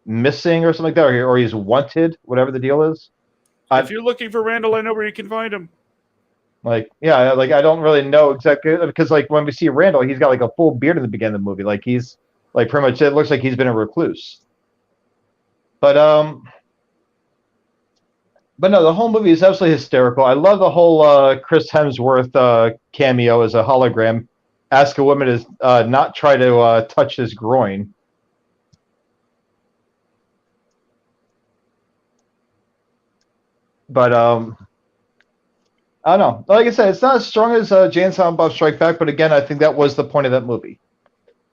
missing or something like that, or he's wanted, whatever the deal is. If you're looking for Randall, I know where you can find him. I don't really know exactly, because like when we see Randall, he's got like a full beard in the beginning of the movie. Like he's like pretty much, it looks like he's been a recluse. But no, the whole movie is absolutely hysterical. I love the whole Chris Hemsworth cameo as a hologram. Ask a woman to not try to touch his groin. But I don't know. Like I said, it's not as strong as Jay and Silent Bob Strike Back, but again, I think that was the point of that movie.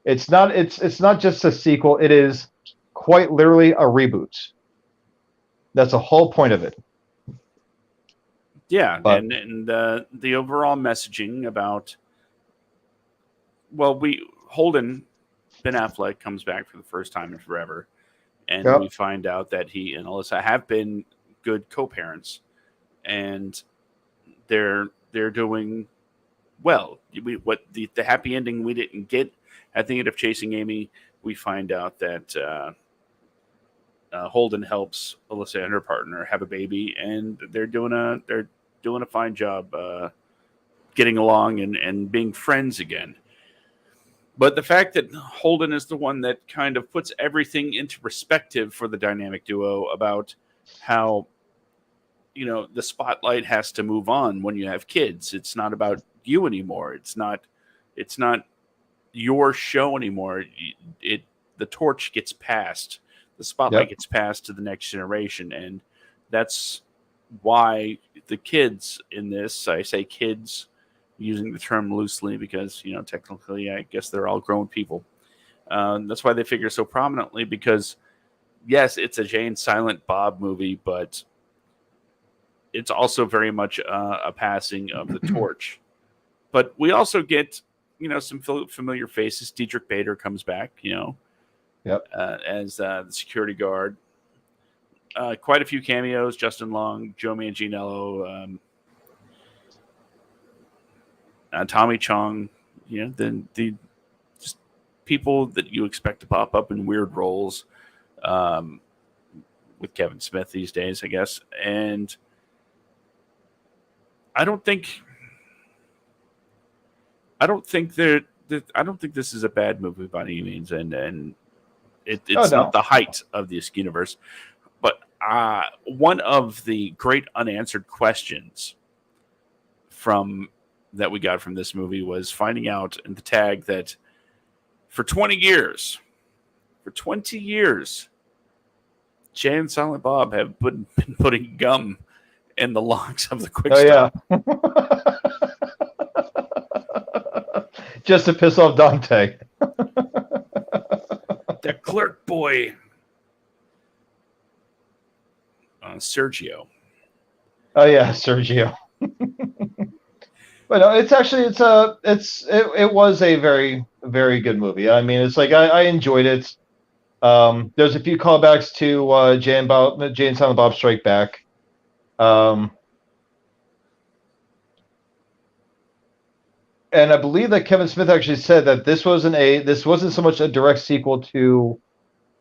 It's not just a sequel. It is quite literally a reboot. That's the whole point of it. Yeah, but, and the overall messaging about, Holden, Ben Affleck comes back for the first time in forever, and we find out that he and Alyssa have been good co-parents, and they're doing well. The happy ending we didn't get at the end of Chasing Amy, we find out that Holden helps Alyssa and her partner have a baby, and they're doing a fine job getting along and being friends again. But the fact that Holden is the one that kind of puts everything into perspective for the dynamic duo about how, the spotlight has to move on when you have kids. It's not about you anymore. It's not your show anymore. The torch gets passed. The spotlight gets passed to the next generation. And that's why the kids in this, I say kids using the term loosely because, technically, I guess they're all grown people. That's why they figure so prominently because, yes, it's a Jay and Silent Bob movie, but it's also very much a passing of the torch. But we also get, some familiar faces. Diedrich Bader comes back, as the security guard. Quite a few cameos: Justin Long, Joe Manganiello, Tommy Chong. The just people that you expect to pop up in weird roles with Kevin Smith these days, I guess. And I don't think this is a bad movie by any means, and it's not the height of the Askewniverse. But one of the great unanswered questions that we got from this movie was finding out in the tag that for 20 years, Jay and Silent Bob have been putting gum in the locks of the quick stop. Yeah. Just to piss off Dante. The clerk boy. Sergio. Oh yeah, Sergio. But it's actually it was a very, very good movie. I mean, it's like I enjoyed it. There's a few callbacks to Jay and Silent Bob Strike Back. And I believe that Kevin Smith actually said that this wasn't so much a direct sequel to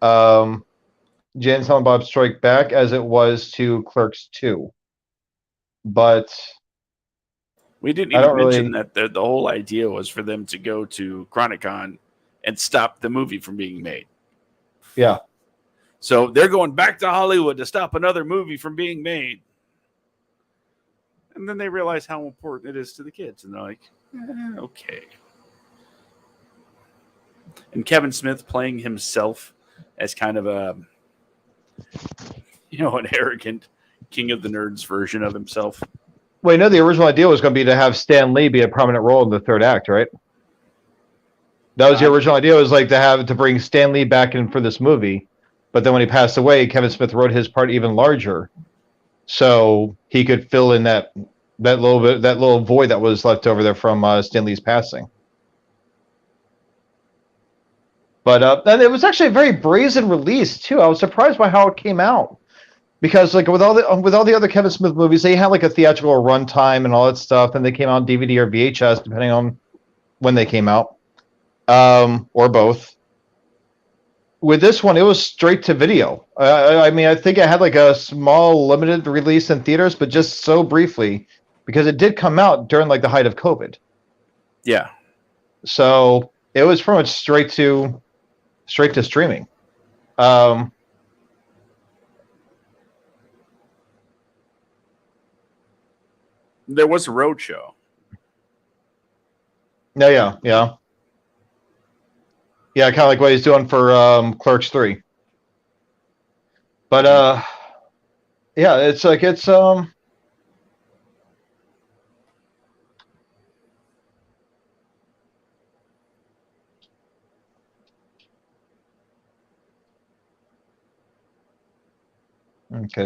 Jay and Silent Bob Strike Back as it was to Clerks 2. But We didn't even mention that the whole idea was for them to go to Chronicon and stop the movie from being made. Yeah. So they're going back to Hollywood to stop another movie from being made. And then they realize how important it is to the kids. And they're like, okay. And Kevin Smith playing himself as kind of an arrogant king of the nerds version of himself. Well, the original idea was going to be to have Stan Lee be a prominent role in the third act, right? That was the original idea, was like to bring Stan Lee back in for this movie. But then when he passed away, Kevin Smith wrote his part even larger, so he could fill in that little void that was left over there from Stan Lee's passing. But and it was actually a very brazen release too. I was surprised by how it came out, because like with all the other Kevin Smith movies, they had like a theatrical runtime and all that stuff, and they came out on DVD or VHS depending on when they came out, or both. With this one, it was straight to video. I mean, I think it had like a small limited release in theaters, but just so briefly, because it did come out during like the height of COVID. Yeah. So it was pretty much straight to streaming. There was a roadshow. Yeah. Yeah, kind of like what he's doing for Clerks 3. But yeah, it's like it's okay,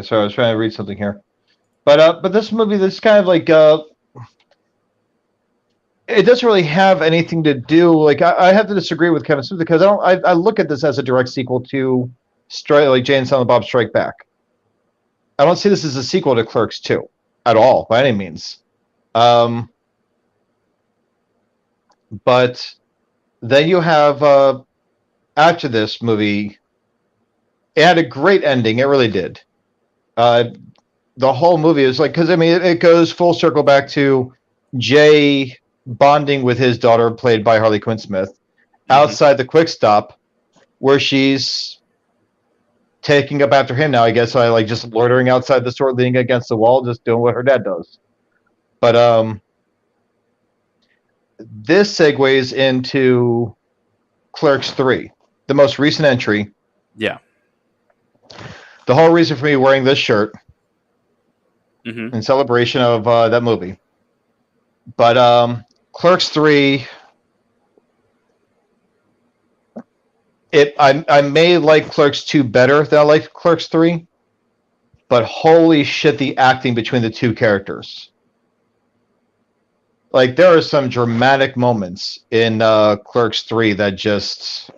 so I was trying to read something here. But this movie, this kind of like it doesn't really have anything to do. Like I have to disagree with Kevin Smith, because I look at this as a direct sequel to Jay and Silent Bob Strike Back. I don't see this as a sequel to Clerks 2 at all, by any means. But then you have after this movie, it had a great ending. It really did. The whole movie is like, because I mean, it goes full circle back to Jay bonding with his daughter, played by Harley Quinn Smith, outside the Quick Stop, where she's taking up after him now, I guess, like just loitering outside the store, leaning against the wall, just doing what her dad does. But this segues into Clerks 3, the most recent entry. Yeah. The whole reason for me wearing this shirt in celebration of that movie. But Clerks 3, I may like Clerks 2 better than I like Clerks 3, but holy shit, the acting between the two characters. Like, there are some dramatic moments in Clerks 3 that just,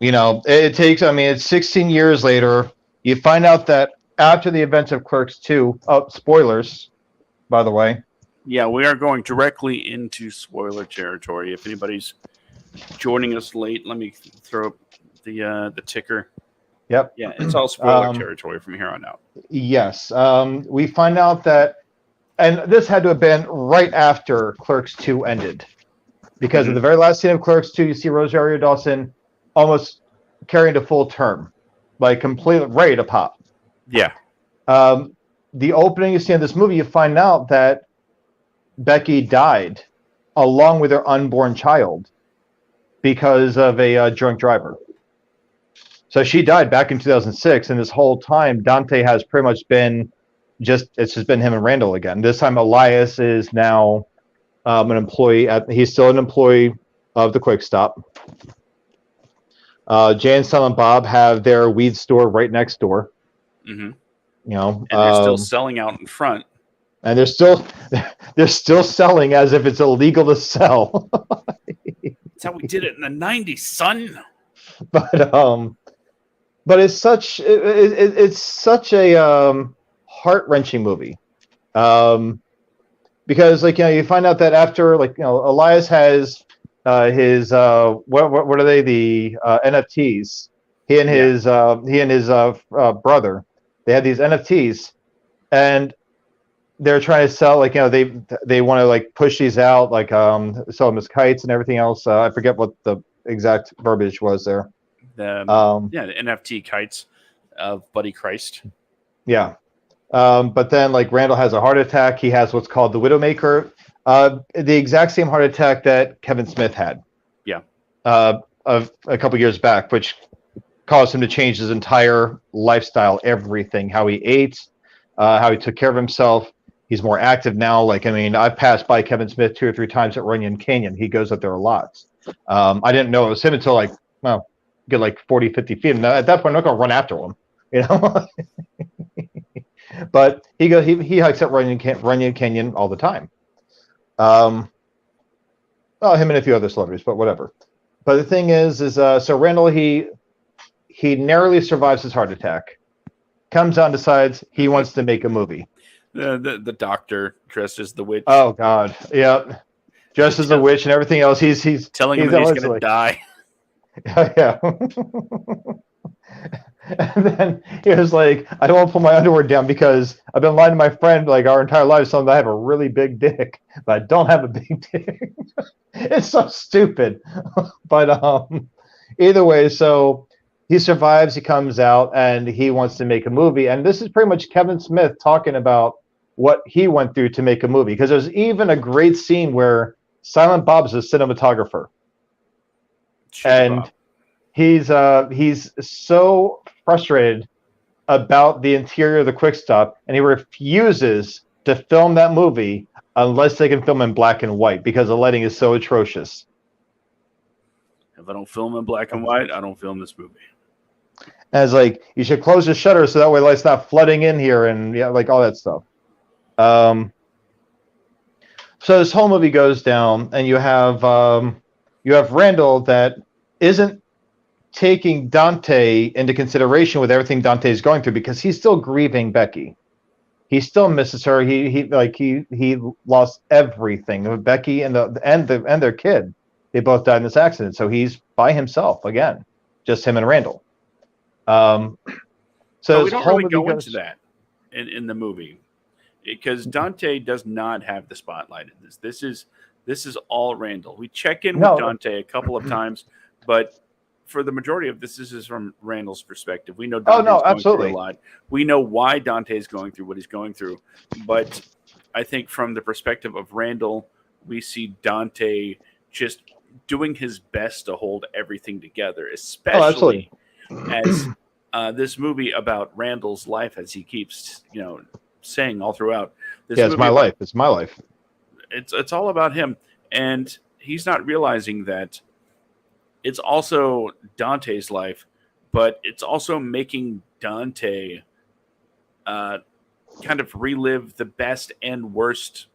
it takes, I mean, it's 16 years later. You find out that after the events of Clerks 2, spoilers, by the way. Yeah, we are going directly into spoiler territory. If anybody's joining us late, let me throw up the ticker. Yep. Yeah, it's all spoiler territory from here on out. Yes. We find out that, and this had to have been right after Clerks 2 ended, because in the very last scene of Clerks 2, you see Rosario Dawson almost carrying a full term, like completely ready to pop. Yeah. The opening you see in this movie, you find out that Becky died along with her unborn child because of a drunk driver. So she died back in 2006, and this whole time Dante has pretty much been it's just been him and Randall again. This time Elias is now an employee he's still an employee of the Quick Stop. Jay and Silent Bob have their weed store right next door. Mm-hmm. And they're still selling out in front. And they're still selling as if it's illegal to sell. That's how we did it in the 90s, son. But it's such a heart-wrenching movie. Because you find out that after Elias has his what are they, the NFTs. He and his brother, they had these NFTs, and they're trying to sell, like, they want to like push these out, like sell them as kites and everything else. I forget what the exact verbiage was there. The NFT kites of Buddy Christ. Yeah. But then, like, Randall has a heart attack. He has what's called the Widowmaker, the exact same heart attack that Kevin Smith had. Yeah. Of a couple years back, which caused him to change his entire lifestyle, everything, how he ate, how he took care of himself. He's more active now. Like, I mean, I've passed by Kevin Smith 2 or 3 times at Runyon Canyon. He goes up there a lot. I didn't know it was him until, like, get like 40, 50 feet. And at that point, I'm not going to run after him, you know? But he hikes at Runyon Canyon all the time. Well, him and a few other celebrities, but whatever. But the thing is so Randall, he narrowly survives his heart attack. Comes out and decides he wants to make a movie. The doctor dressed as the witch. Oh God, yeah, dressed as a witch and everything else. He's telling him that he's going to die. Yeah. And then he was like, I don't want to pull my underwear down because I've been lying to my friend like our entire lives saying that I have a really big dick, but I don't have a big dick. It's so stupid. But either way, so he survives, he comes out, and he wants to make a movie. And this is pretty much Kevin Smith talking about what he went through to make a movie. Because there's even a great scene where Silent Bob's a cinematographer. And he's so frustrated about the interior of the Quick Stop, and he refuses to film that movie unless they can film in black and white because the lighting is so atrocious. If I don't film in black and white, I don't film this movie. And it's like, you should close the shutter so that way light's not flooding in here, and yeah, like all that stuff. So this whole movie goes down, and you have Randall that isn't taking Dante into consideration with everything Dante is going through because he's still grieving Becky. He still misses her. He lost everything. Becky and their kid. They both died in this accident, so he's by himself again, just him and Randall. So we don't really go into that in the movie because Dante does not have the spotlight in this. This is all Randall. We check in with Dante a couple of times, but for the majority of this is from Randall's perspective. We know Dante's going through a lot. We know why Dante is going through what he's going through, but I think from the perspective of Randall, we see Dante just doing his best to hold everything together, especially as this movie about Randall's life, as he keeps saying all throughout. It's my life. It's my life. It's all about him, and he's not realizing that it's also Dante's life, but it's also making Dante kind of relive the best and worst.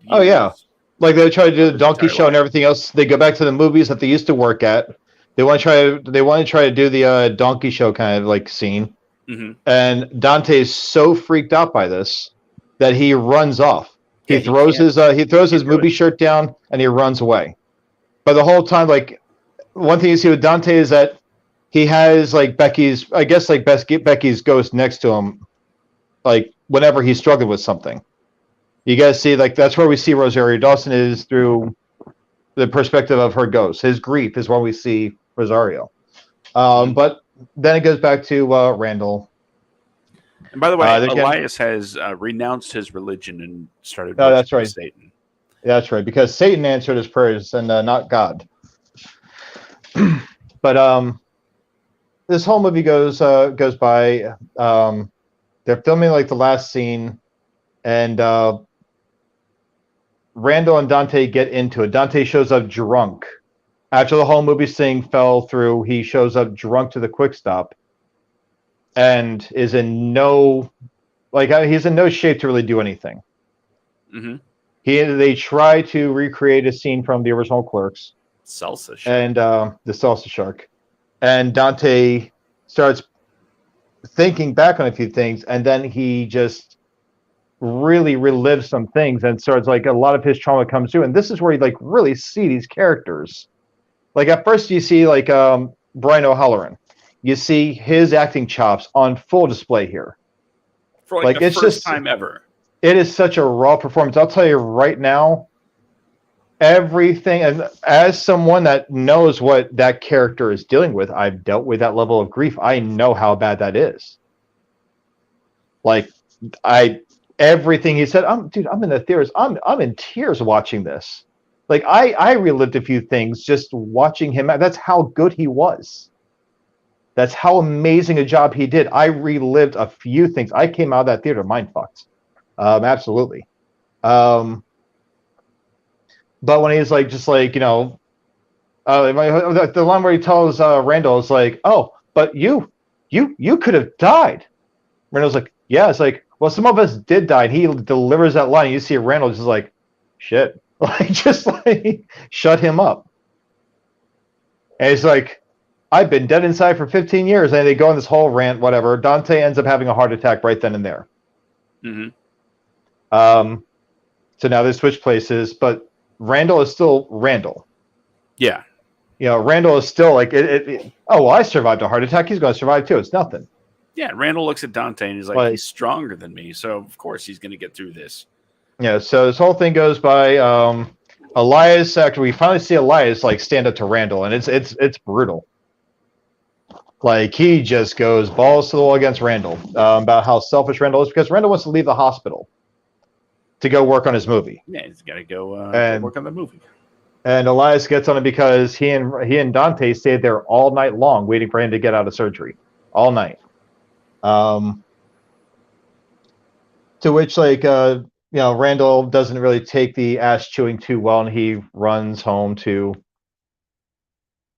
Oh yeah, like they try to do the donkey show and everything else. They go back to the movies that they used to work at. They want to try to do the donkey show kind of like scene. Mm-hmm. And Dante is so freaked out by this that he runs off. He throws his movie shirt down and he runs away. But the whole time, like, one thing you see with Dante is that he has like Becky's ghost next to him, like whenever he's struggling with something. You guys see, like, that's where we see Rosario Dawson is through the perspective of her ghost. His grief is where we see Rosario. But then it goes back to Randall. And by the way, Elias has renounced his religion and started worshiping Satan. That's right, because Satan answered his prayers and not God. But this whole movie goes by. They're filming like the last scene, and Randall and Dante get into it. Dante shows up drunk. After the whole movie thing fell through, he shows up drunk to the Quick Stop, and is in he's in no shape to really do anything. Mm-hmm. They try to recreate a scene from the original Clerks. Salsa Shark. And the Salsa Shark. And Dante starts thinking back on a few things, and then he just really relives some things and starts, like, a lot of his trauma comes through. And this is where you, like, really see these characters. Like, at first you see, like, Brian O'Halloran. You see his acting chops on full display here. For like the first time ever. it is such a raw performance. I'll tell you right now, everything, and as someone that knows what that character is dealing with, I've dealt with that level of grief. I know how bad that is. Like, everything he said, I'm in the theaters. I'm in tears watching this. Like, I relived a few things just watching him. That's how good he was. That's how amazing a job he did. I relived a few things. I came out of that theater mind fucked. Absolutely. But when he's like, just like, the line where he tells Randall is like, "Oh, but you could have died." Randall's like, "Yeah." It's like, well, some of us did die. And he delivers that line. You see Randall just like, shit, like just like shut him up. And he's like, I've been dead inside for 15 years. And they go on this whole rant, whatever. Dante ends up having a heart attack right then and there. Mm-hmm. So now they switch places, but Randall is still Randall. Yeah. Randall is still like, oh, well, I survived a heart attack. He's going to survive too. It's nothing. Yeah, Randall looks at Dante and he's like, he's stronger than me, so of course he's going to get through this. Yeah, so this whole thing goes by Elias. Actually, we finally see Elias like stand up to Randall, and it's brutal. Like, he just goes balls to the wall against Randall about how selfish Randall is, because Randall wants to leave the hospital to go work on his movie. Yeah, he's got to go work on the movie. And Elias gets on it because he and Dante stayed there all night long waiting for him to get out of surgery. All night. To which, like, Randall doesn't really take the ass chewing too well, and he runs home to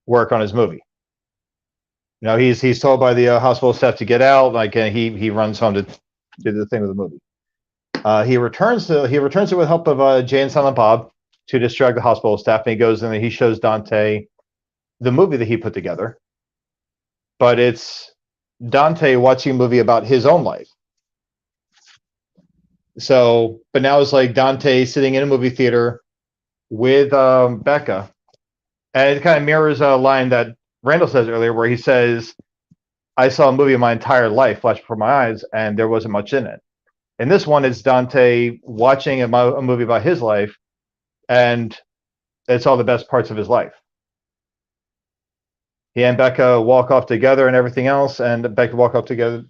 work on his movie. He's told by the hospital staff to get out. Like, he runs home to do the thing with the movie. He returns it with help of Jay and Silent Bob to distract the hospital staff, and he goes in and he shows Dante the movie that he put together. But it's Dante watching a movie about his own life. So, but now it's like Dante sitting in a movie theater with Becca, and it kind of mirrors a line that Randall says earlier, where he says, "I saw a movie of my entire life flash before my eyes, and there wasn't much in it." And this one is Dante watching a movie about his life, and it's all the best parts of his life. He and Becca walk off together and everything else, and Becca walk off together,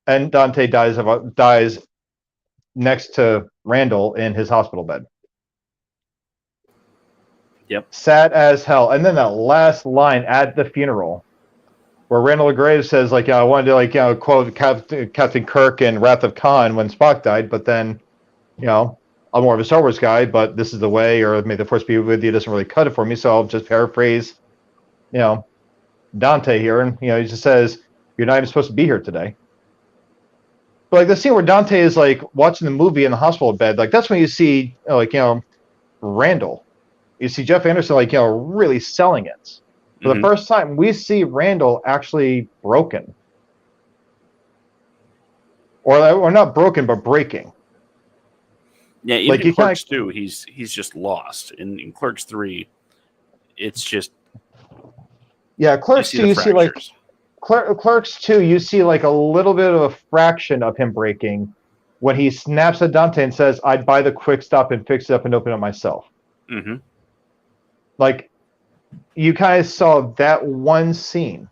and Dante dies next to Randall in his hospital bed. Yep. Sad as hell. And then that last line at the funeral, where Randall Graves says, like, I wanted to, quote Captain Kirk in Wrath of Khan when Spock died, but then, I'm more of a Star Wars guy, but this is the way, or may the Force be with you, doesn't really cut it for me, so I'll just paraphrase, Dante here, and, he just says, you're not even supposed to be here today. But, like, the scene where Dante is, like, watching the movie in the hospital bed, like, that's when you see, Randall. You see Jeff Anderson, like, really selling it. For the first time, we see Randall actually broken. Or not broken, but breaking. Yeah, even in Clerks 2, he's just lost. In Clerks 3, it's just... Yeah, Clerks 2, you see, like... Clerks 2, you see, like, a little bit of a fraction of him breaking when he snaps at Dante and says, I'd buy the quick stop and fix it up and open it myself. Mm-hmm. Like, you kind of saw that one scene.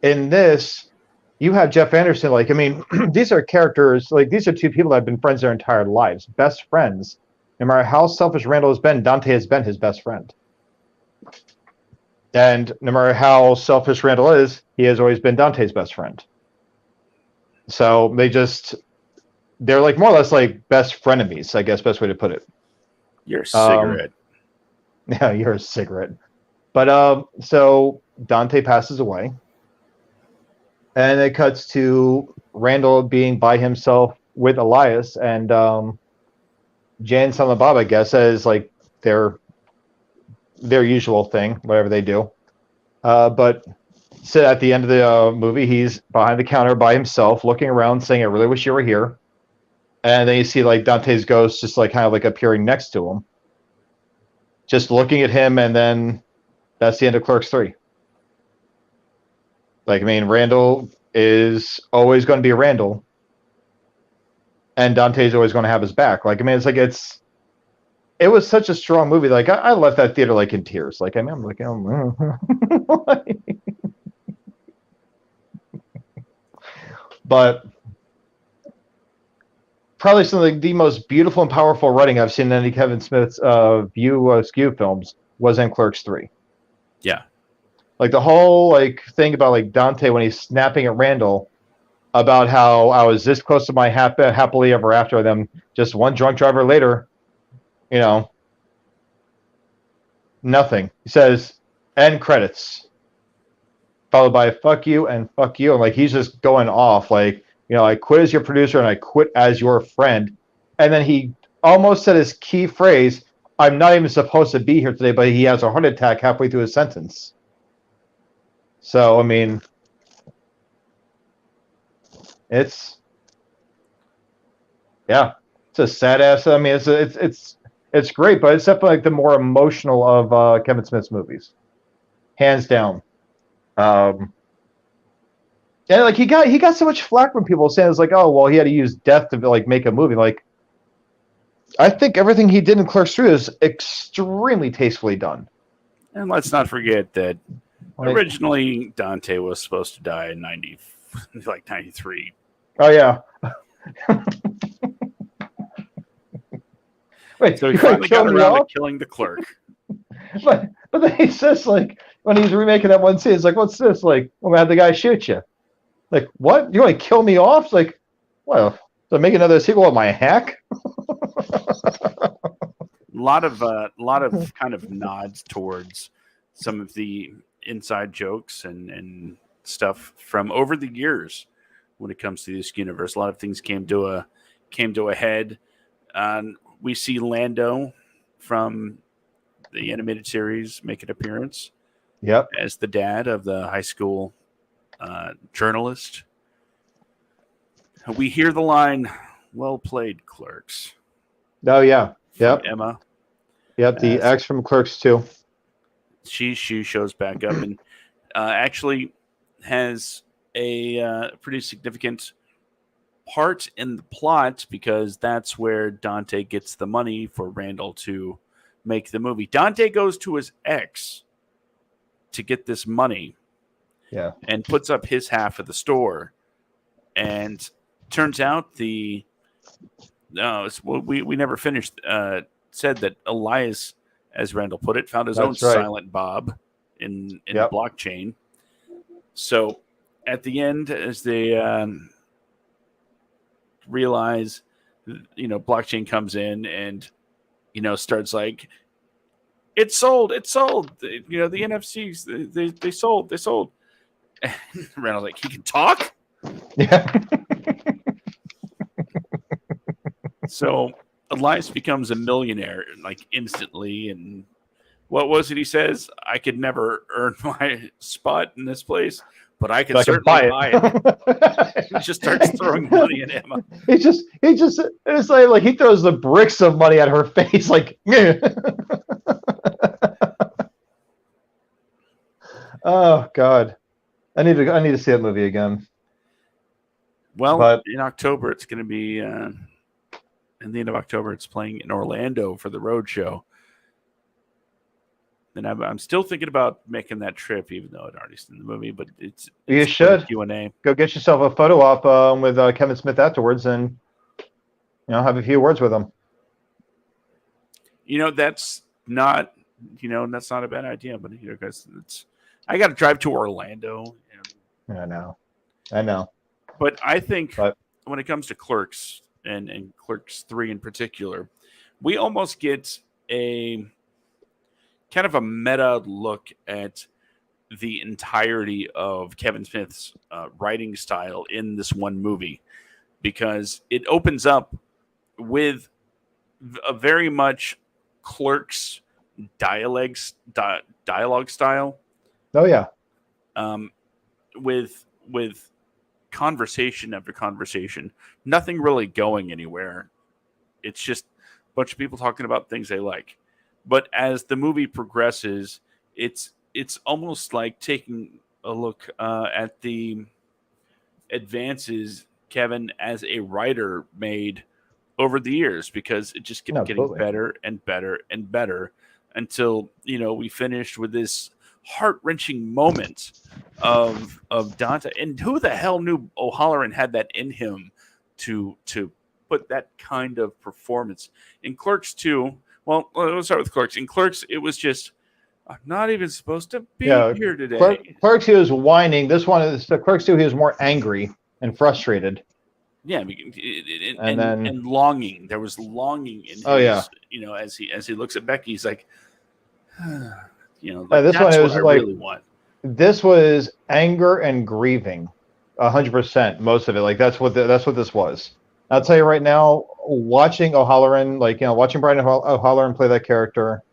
In this, you have Jeff Anderson, like, I mean, these are characters, like, these are two people that have been friends their entire lives, best friends. No matter how selfish Randall has been, Dante has been his best friend. And no matter how selfish Randall is, he has always been Dante's best friend. So they're like more or less like best frenemies, I guess, best way to put it. You're a cigarette. Yeah, you're a cigarette. But so Dante passes away. And it cuts to Randall being by himself with Elias, and Jay and Silent Bob, I guess, as like their usual thing, whatever they do. But so at the end of the movie, he's behind the counter by himself, looking around, saying, I really wish you were here. And then you see like Dante's ghost just like kind of like appearing next to him, just looking at him, and then that's the end of Clerks 3. Like, I mean, Randall is always going to be Randall. and Dante's always going to have his back. Like, I mean, it was such a strong movie. Like, I left that theater like in tears. Like, I mean, I'm like, but probably some of the most beautiful and powerful writing I've seen in any Kevin Smith's Askew films was in Clerks 3. Yeah. Like the whole like thing about like Dante when he's snapping at Randall about how I was this close to my happily ever after, them just one drunk driver later, you know, nothing. He says end credits, followed by fuck you and fuck you, and like he's just going off like, you know, I quit as your producer and I quit as your friend. And then he almost said his key phrase, I'm not even supposed to be here today, but he has a heart attack halfway through his sentence. So, I mean, it's a sad ass. I mean, it's great, but it's definitely like the more emotional of Kevin Smith's movies, hands down. Yeah, like he got so much flack from people saying it's like, oh well, he had to use death to like make a movie. Like, I think everything he did in Clerks 3 is extremely tastefully done. And let's not forget that originally Dante was supposed to die in 93. Oh yeah. Wait, so he finally got around to killing the clerk. But then he says like when he's remaking that one scene, it's like, what's this? Like, I'm gonna have the guy shoot you. Like, what? You want to kill me off? It's like, well, so make another sequel of my hack? A lot of kind of nods towards some of the inside jokes and stuff from over the years when it comes to the Askewniverse. A lot of things came to a head. We see Lando from the animated series make an appearance. Yep. As the dad of the high school journalist. We hear the line, "Well played, Clerks." Oh yeah. Yep. Emma. Yep. The ex from Clerks 2. She shows back up and actually has a pretty significant part in the plot because that's where Dante gets the money for Randall to make the movie. Dante goes to his ex to get this money. Yeah. And puts up his half of the store. And turns out we never finished said that Elias, as Randall put it, found his own silent Bob in the blockchain. So at the end, as they realize, blockchain comes in and, starts like, it's sold. The NFCs, they sold. And Randall's like, he can talk? Yeah. So Elias becomes a millionaire like instantly. And what was it he says? I could never earn my spot in this place, but I could certainly buy it. He just starts throwing money at Emma. It's like he throws the bricks of money at her face, like, oh God. I need to see that movie again. Well, in October, it's going to be in the end of October. It's playing in Orlando for the road show, and I'm still thinking about making that trip, even though I'd already seen the movie. But you should Q&A. Go get yourself a photo op with Kevin Smith afterwards, and have a few words with him. That's not a bad idea, but guys, I got to drive to Orlando. I know. But I think when it comes to Clerks and Clerks 3 in particular, we almost get a kind of a meta look at the entirety of Kevin Smith's writing style in this one movie, because it opens up with a very much Clerks dialogue style. Oh yeah. With conversation after conversation, nothing really going anywhere. It's just a bunch of people talking about things they like. But as the movie progresses, it's almost like taking a look at the advances Kevin as a writer made over the years, because it just kept getting better and better and better until, we finished with this heart-wrenching moment of Dante. And who the hell knew O'Halloran had that in him to put that kind of performance in Clerks 2. Well, let's start with Clerks. In Clerks, it was just, I'm not even supposed to be here today. Clerks, he was whining. This one is Clerks 2. He was more angry and frustrated. Yeah, and longing. There was longing in his. As he looks at Becky, he's like, this that's one, it was what I like, really want. This was anger and grieving, 100%. Most of it, like that's what this was. I'll tell you right now, watching O'Halloran, watching Brian O'Halloran play that character,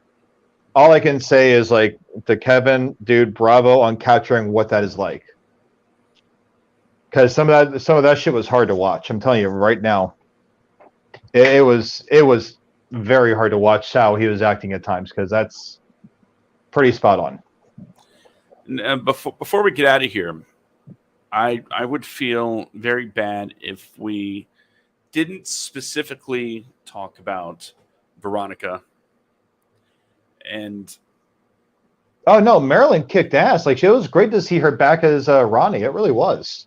all I can say is like, to Kevin, dude, bravo on capturing what that is like. Because some of that shit was hard to watch. I'm telling you right now, it was very hard to watch how he was acting at times, because that's pretty spot on. And before we get out of here, I would feel very bad if we didn't specifically talk about Veronica. And oh no, Marilyn kicked ass. Like, it was great to see her back as Ronnie. It really was.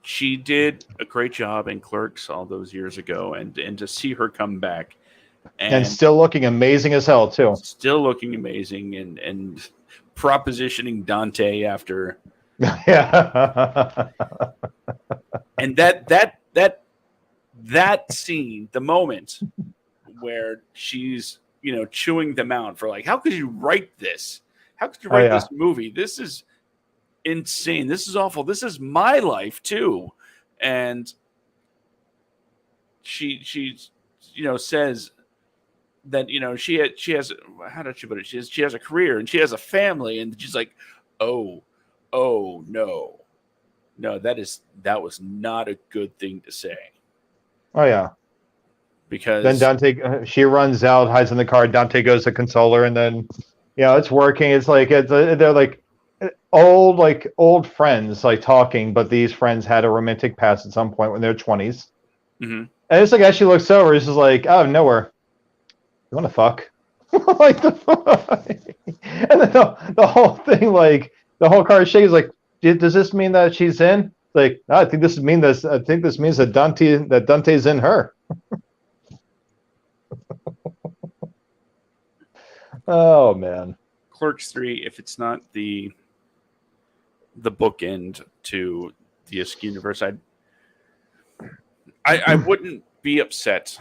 She did a great job in Clerks all those years ago, and to see her come back and still looking amazing as hell too. Still looking amazing, and propositioning Dante after. Yeah. And that scene, the moment where she's chewing them out for like, how could you write this? How could you write this movie? This is insane. This is awful. This is my life too. And she says that she has how did she put it? She has a career and she has a family, and she's like, oh no, that was not a good thing to say. Oh yeah. Because then Dante, she runs out, hides in the car. Dante goes to console her, and then it's working. It's like they're like old friends, like talking, but these friends had a romantic past at some point when they're 20s. Mm-hmm. And it's like, as she looks over, it's just like, out of nowhere, you want to fuck? Like the fuck? And then the whole thing, like the whole car is shaking. Like, does this mean that she's in? Like, no, I think this means that Dante's in her. Oh man, Clerks 3. If it's not the bookend to the Askewniverse, I wouldn't be upset,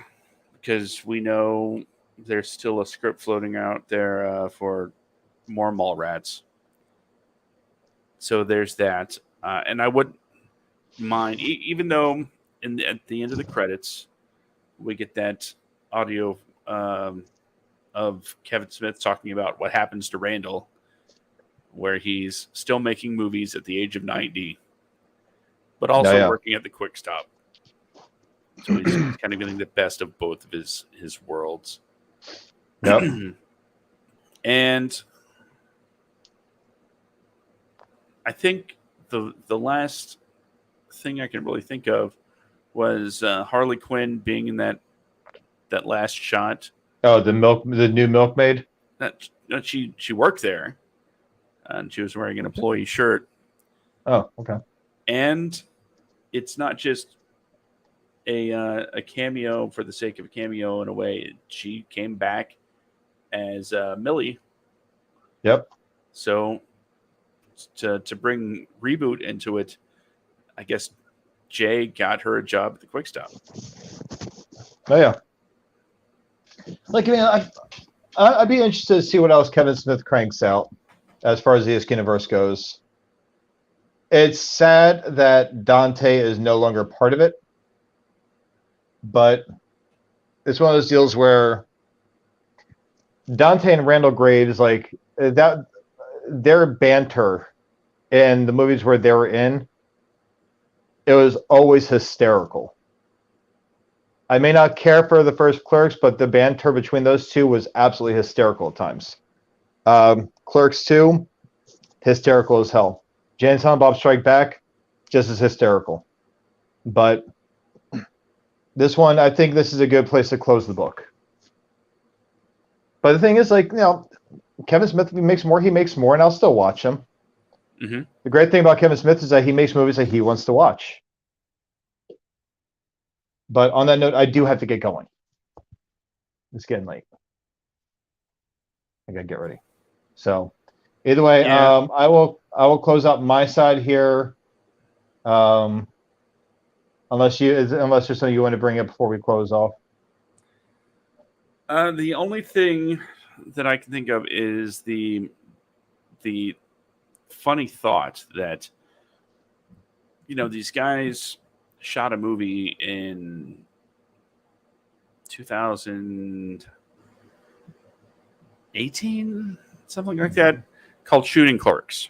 because we know there's still a script floating out there for more Mallrats. So there's that, and I wouldn't mind, even though at the end of the credits we get that audio of Kevin Smith talking about what happens to Randall, where he's still making movies at the age of 90, but also working at the Quick Stop. So he's kind of getting the best of both of his worlds. Yep. And I think the last thing I can really think of was Harley Quinn being in that last shot. Oh, the new milkmaid. That she worked there, and she was wearing an employee shirt. Oh, okay. And it's not just a cameo for the sake of a cameo. In a way, she came back as Millie. Yep. So to bring reboot into it, I guess Jay got her a job at the Quick Stop. Oh yeah. Like, I mean, I'd be interested to see what else Kevin Smith cranks out as far as the Askewniverse goes. It's sad that Dante is no longer part of it, but it's one of those deals where Dante and Randall Graves, like that, their banter in the movies where they were in, it was always hysterical. I may not care for the first Clerks, but the banter between those two was absolutely hysterical at times. Clerks 2, hysterical as hell. Jay and Silent Bob Strike Back, just as hysterical. But this one, I think this is a good place to close the book. But the thing is, Kevin Smith, if he makes more, and I'll still watch him. Mm-hmm. The great thing about Kevin Smith is that he makes movies that he wants to watch. But on that note, I do have to get going. It's getting late. I gotta get ready. So, either way, Yeah. I will close out my side here. Unless there's something you want to bring up before we close off. The only thing that I can think of is the funny thought that, these guys shot a movie in 2018, something like that, called Shooting Clerks.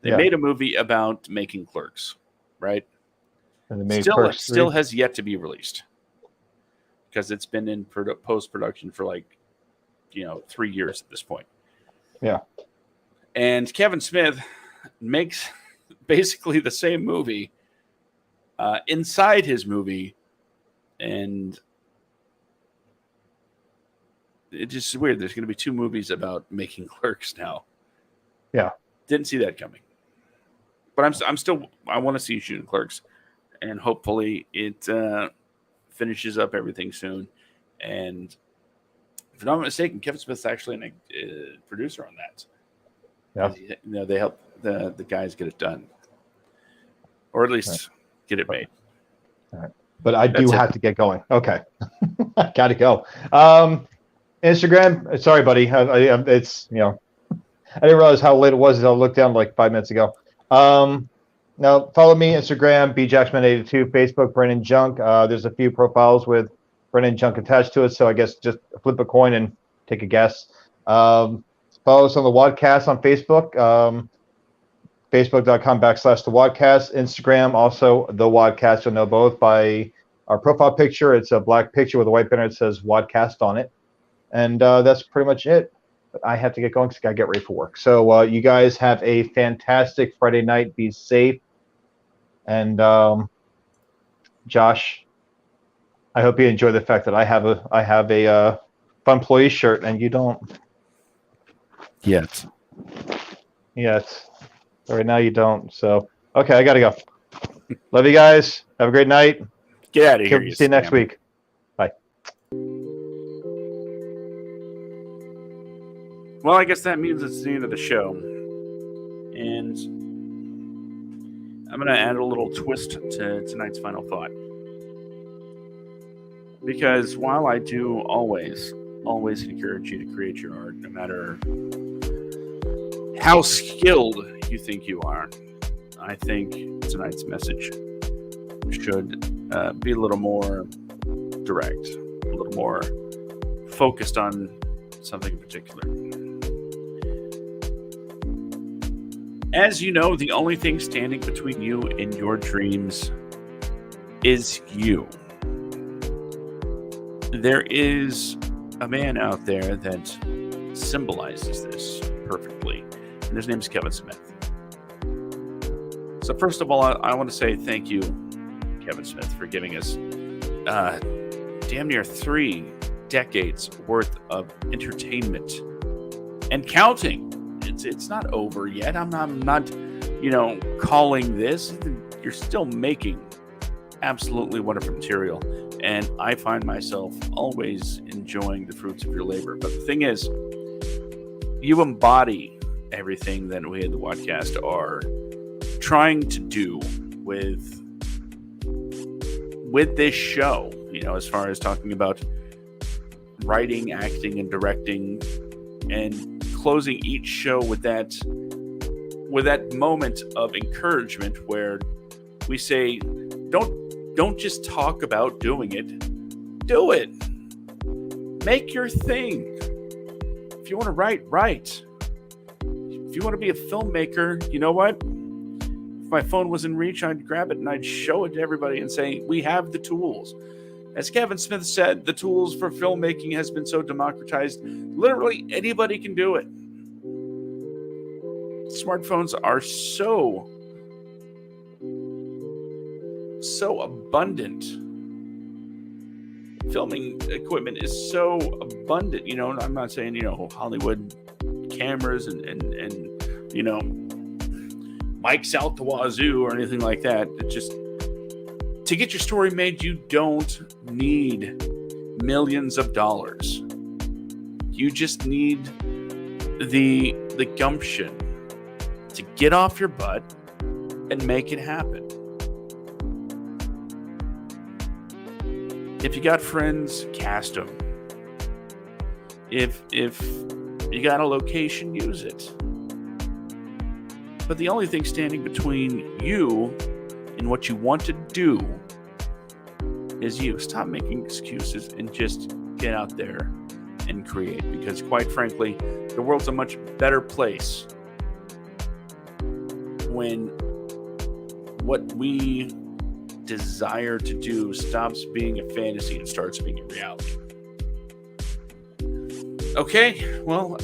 They made a movie about making clerks, right? And they made still has yet to be released because it's been in post-production for 3 years at this point. Yeah. And Kevin Smith makes basically the same movie inside his movie, and it's just weird. There's going to be 2 movies about making clerks now. Yeah. Didn't see that coming. But I want to see Shooting Clerks, and hopefully it finishes up everything soon. And if I'm not mistaken, Kevin Smith's actually a producer on that. Yeah. They help the guys get it done, or at least get it made. All right. But I do have to get going. Okay. Got to go. Instagram. Sorry, buddy. It's, I didn't realize how late it was until I looked down 5 minutes ago. Now follow me, Instagram, bjacksman82, Facebook, Brennan Junk. There's a few profiles with Brennan Junk attached to it, so I guess just flip a coin and take a guess. Follow us on the WADcast on Facebook, facebook.com/the WADcast. Instagram, also the WADcast. You'll know both by our profile picture. It's a black picture with a white banner that says WADcast on it. And that's pretty much it. But I have to get going because I got to get ready for work. So you guys have a fantastic Friday night. Be safe. And Josh, I hope you enjoy the fact that I have a Fun Employee shirt and you don't. Yet. Right now you don't. So okay, I gotta go. Love you guys. Have a great night. Get out of here. See you next week. Bye. Well, I guess that means it's the end of the show. And I'm going to add a little twist to tonight's final thought. Because while I do always encourage you to create your art, no matter how skilled you think you are, I think tonight's message should be a little more direct, a little more focused on something in particular. As you know, the only thing standing between you and your dreams is you. There is a man out there that symbolizes this perfectly, and his name is Kevin Smith. So first of all, I want to say thank you, Kevin Smith, for giving us damn near 3 decades worth of entertainment and counting. It's not over yet. I'm not calling this. You're still making absolutely wonderful material, and I find myself always enjoying the fruits of your labor. But the thing is, you embody everything that we at the WADcast are trying to do with this show, as far as talking about writing, acting, and directing, and closing each show with that moment of encouragement where we say, don't just talk about doing it, do it. Make your thing. If you want to write. If you want to be a filmmaker, you know what? If my phone was in reach, I'd grab it and I'd show it to everybody and say, we have the tools. As Kevin Smith said, the tools for filmmaking has been so democratized, literally anybody can do it. Smartphones are so so abundant. Filming equipment is so abundant. You know, I'm not saying, you know, Hollywood cameras and you know, mics out the wazoo or anything like that. It just, to get your story made, you don't need millions of dollars. You just need the gumption to get off your butt and make it happen. If you got friends, cast them. If you got a location, use it. But the only thing standing between you and what you want to do is you. Stop making excuses and just get out there and create. Because quite frankly, the world's a much better place when what we desire to do stops being a fantasy and starts being a reality. Okay, well,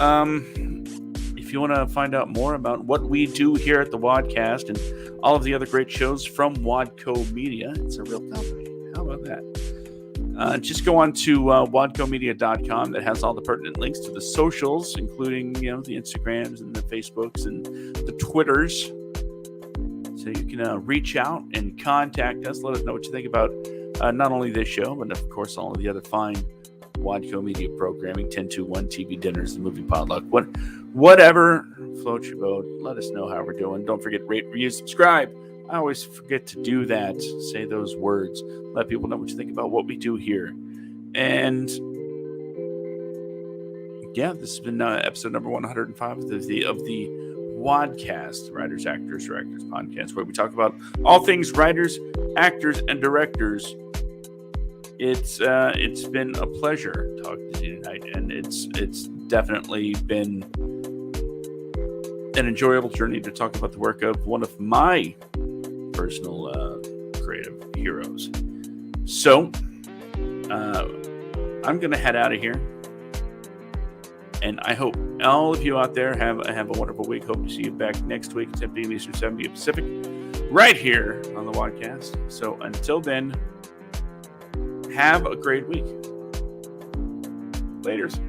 if you want to find out more about what we do here at the WADcast and all of the other great shows from Wadco Media, it's a real company. How about that? Just go on to wadcomedia.com. That has all the pertinent links to the socials, including, you know, the Instagrams and the Facebooks and the Twitters. So you can reach out and contact us. Let us know what you think about not only this show, but of course all of the other fine Wadco Media programming, 1021 TV dinners, the movie potluck, whatever floats your boat. Let us know how we're doing. Don't forget, rate, review, subscribe. I always forget to do that. Say those words. Let people know what you think about what we do here. And yeah, this has been episode number 105 of the WADcast, Writers, Actors, Directors podcast, where we talk about all things writers, actors, and directors. It's been a pleasure talking to you tonight, and it's definitely been an enjoyable journey to talk about the work of one of my personal creative heroes. So I'm gonna head out of here. And I hope all of you out there have a wonderful week. Hope to see you back next week, 10 p.m. Eastern, 7 p.m. Pacific, right here on the WADcast. So until then, have a great week. Laters.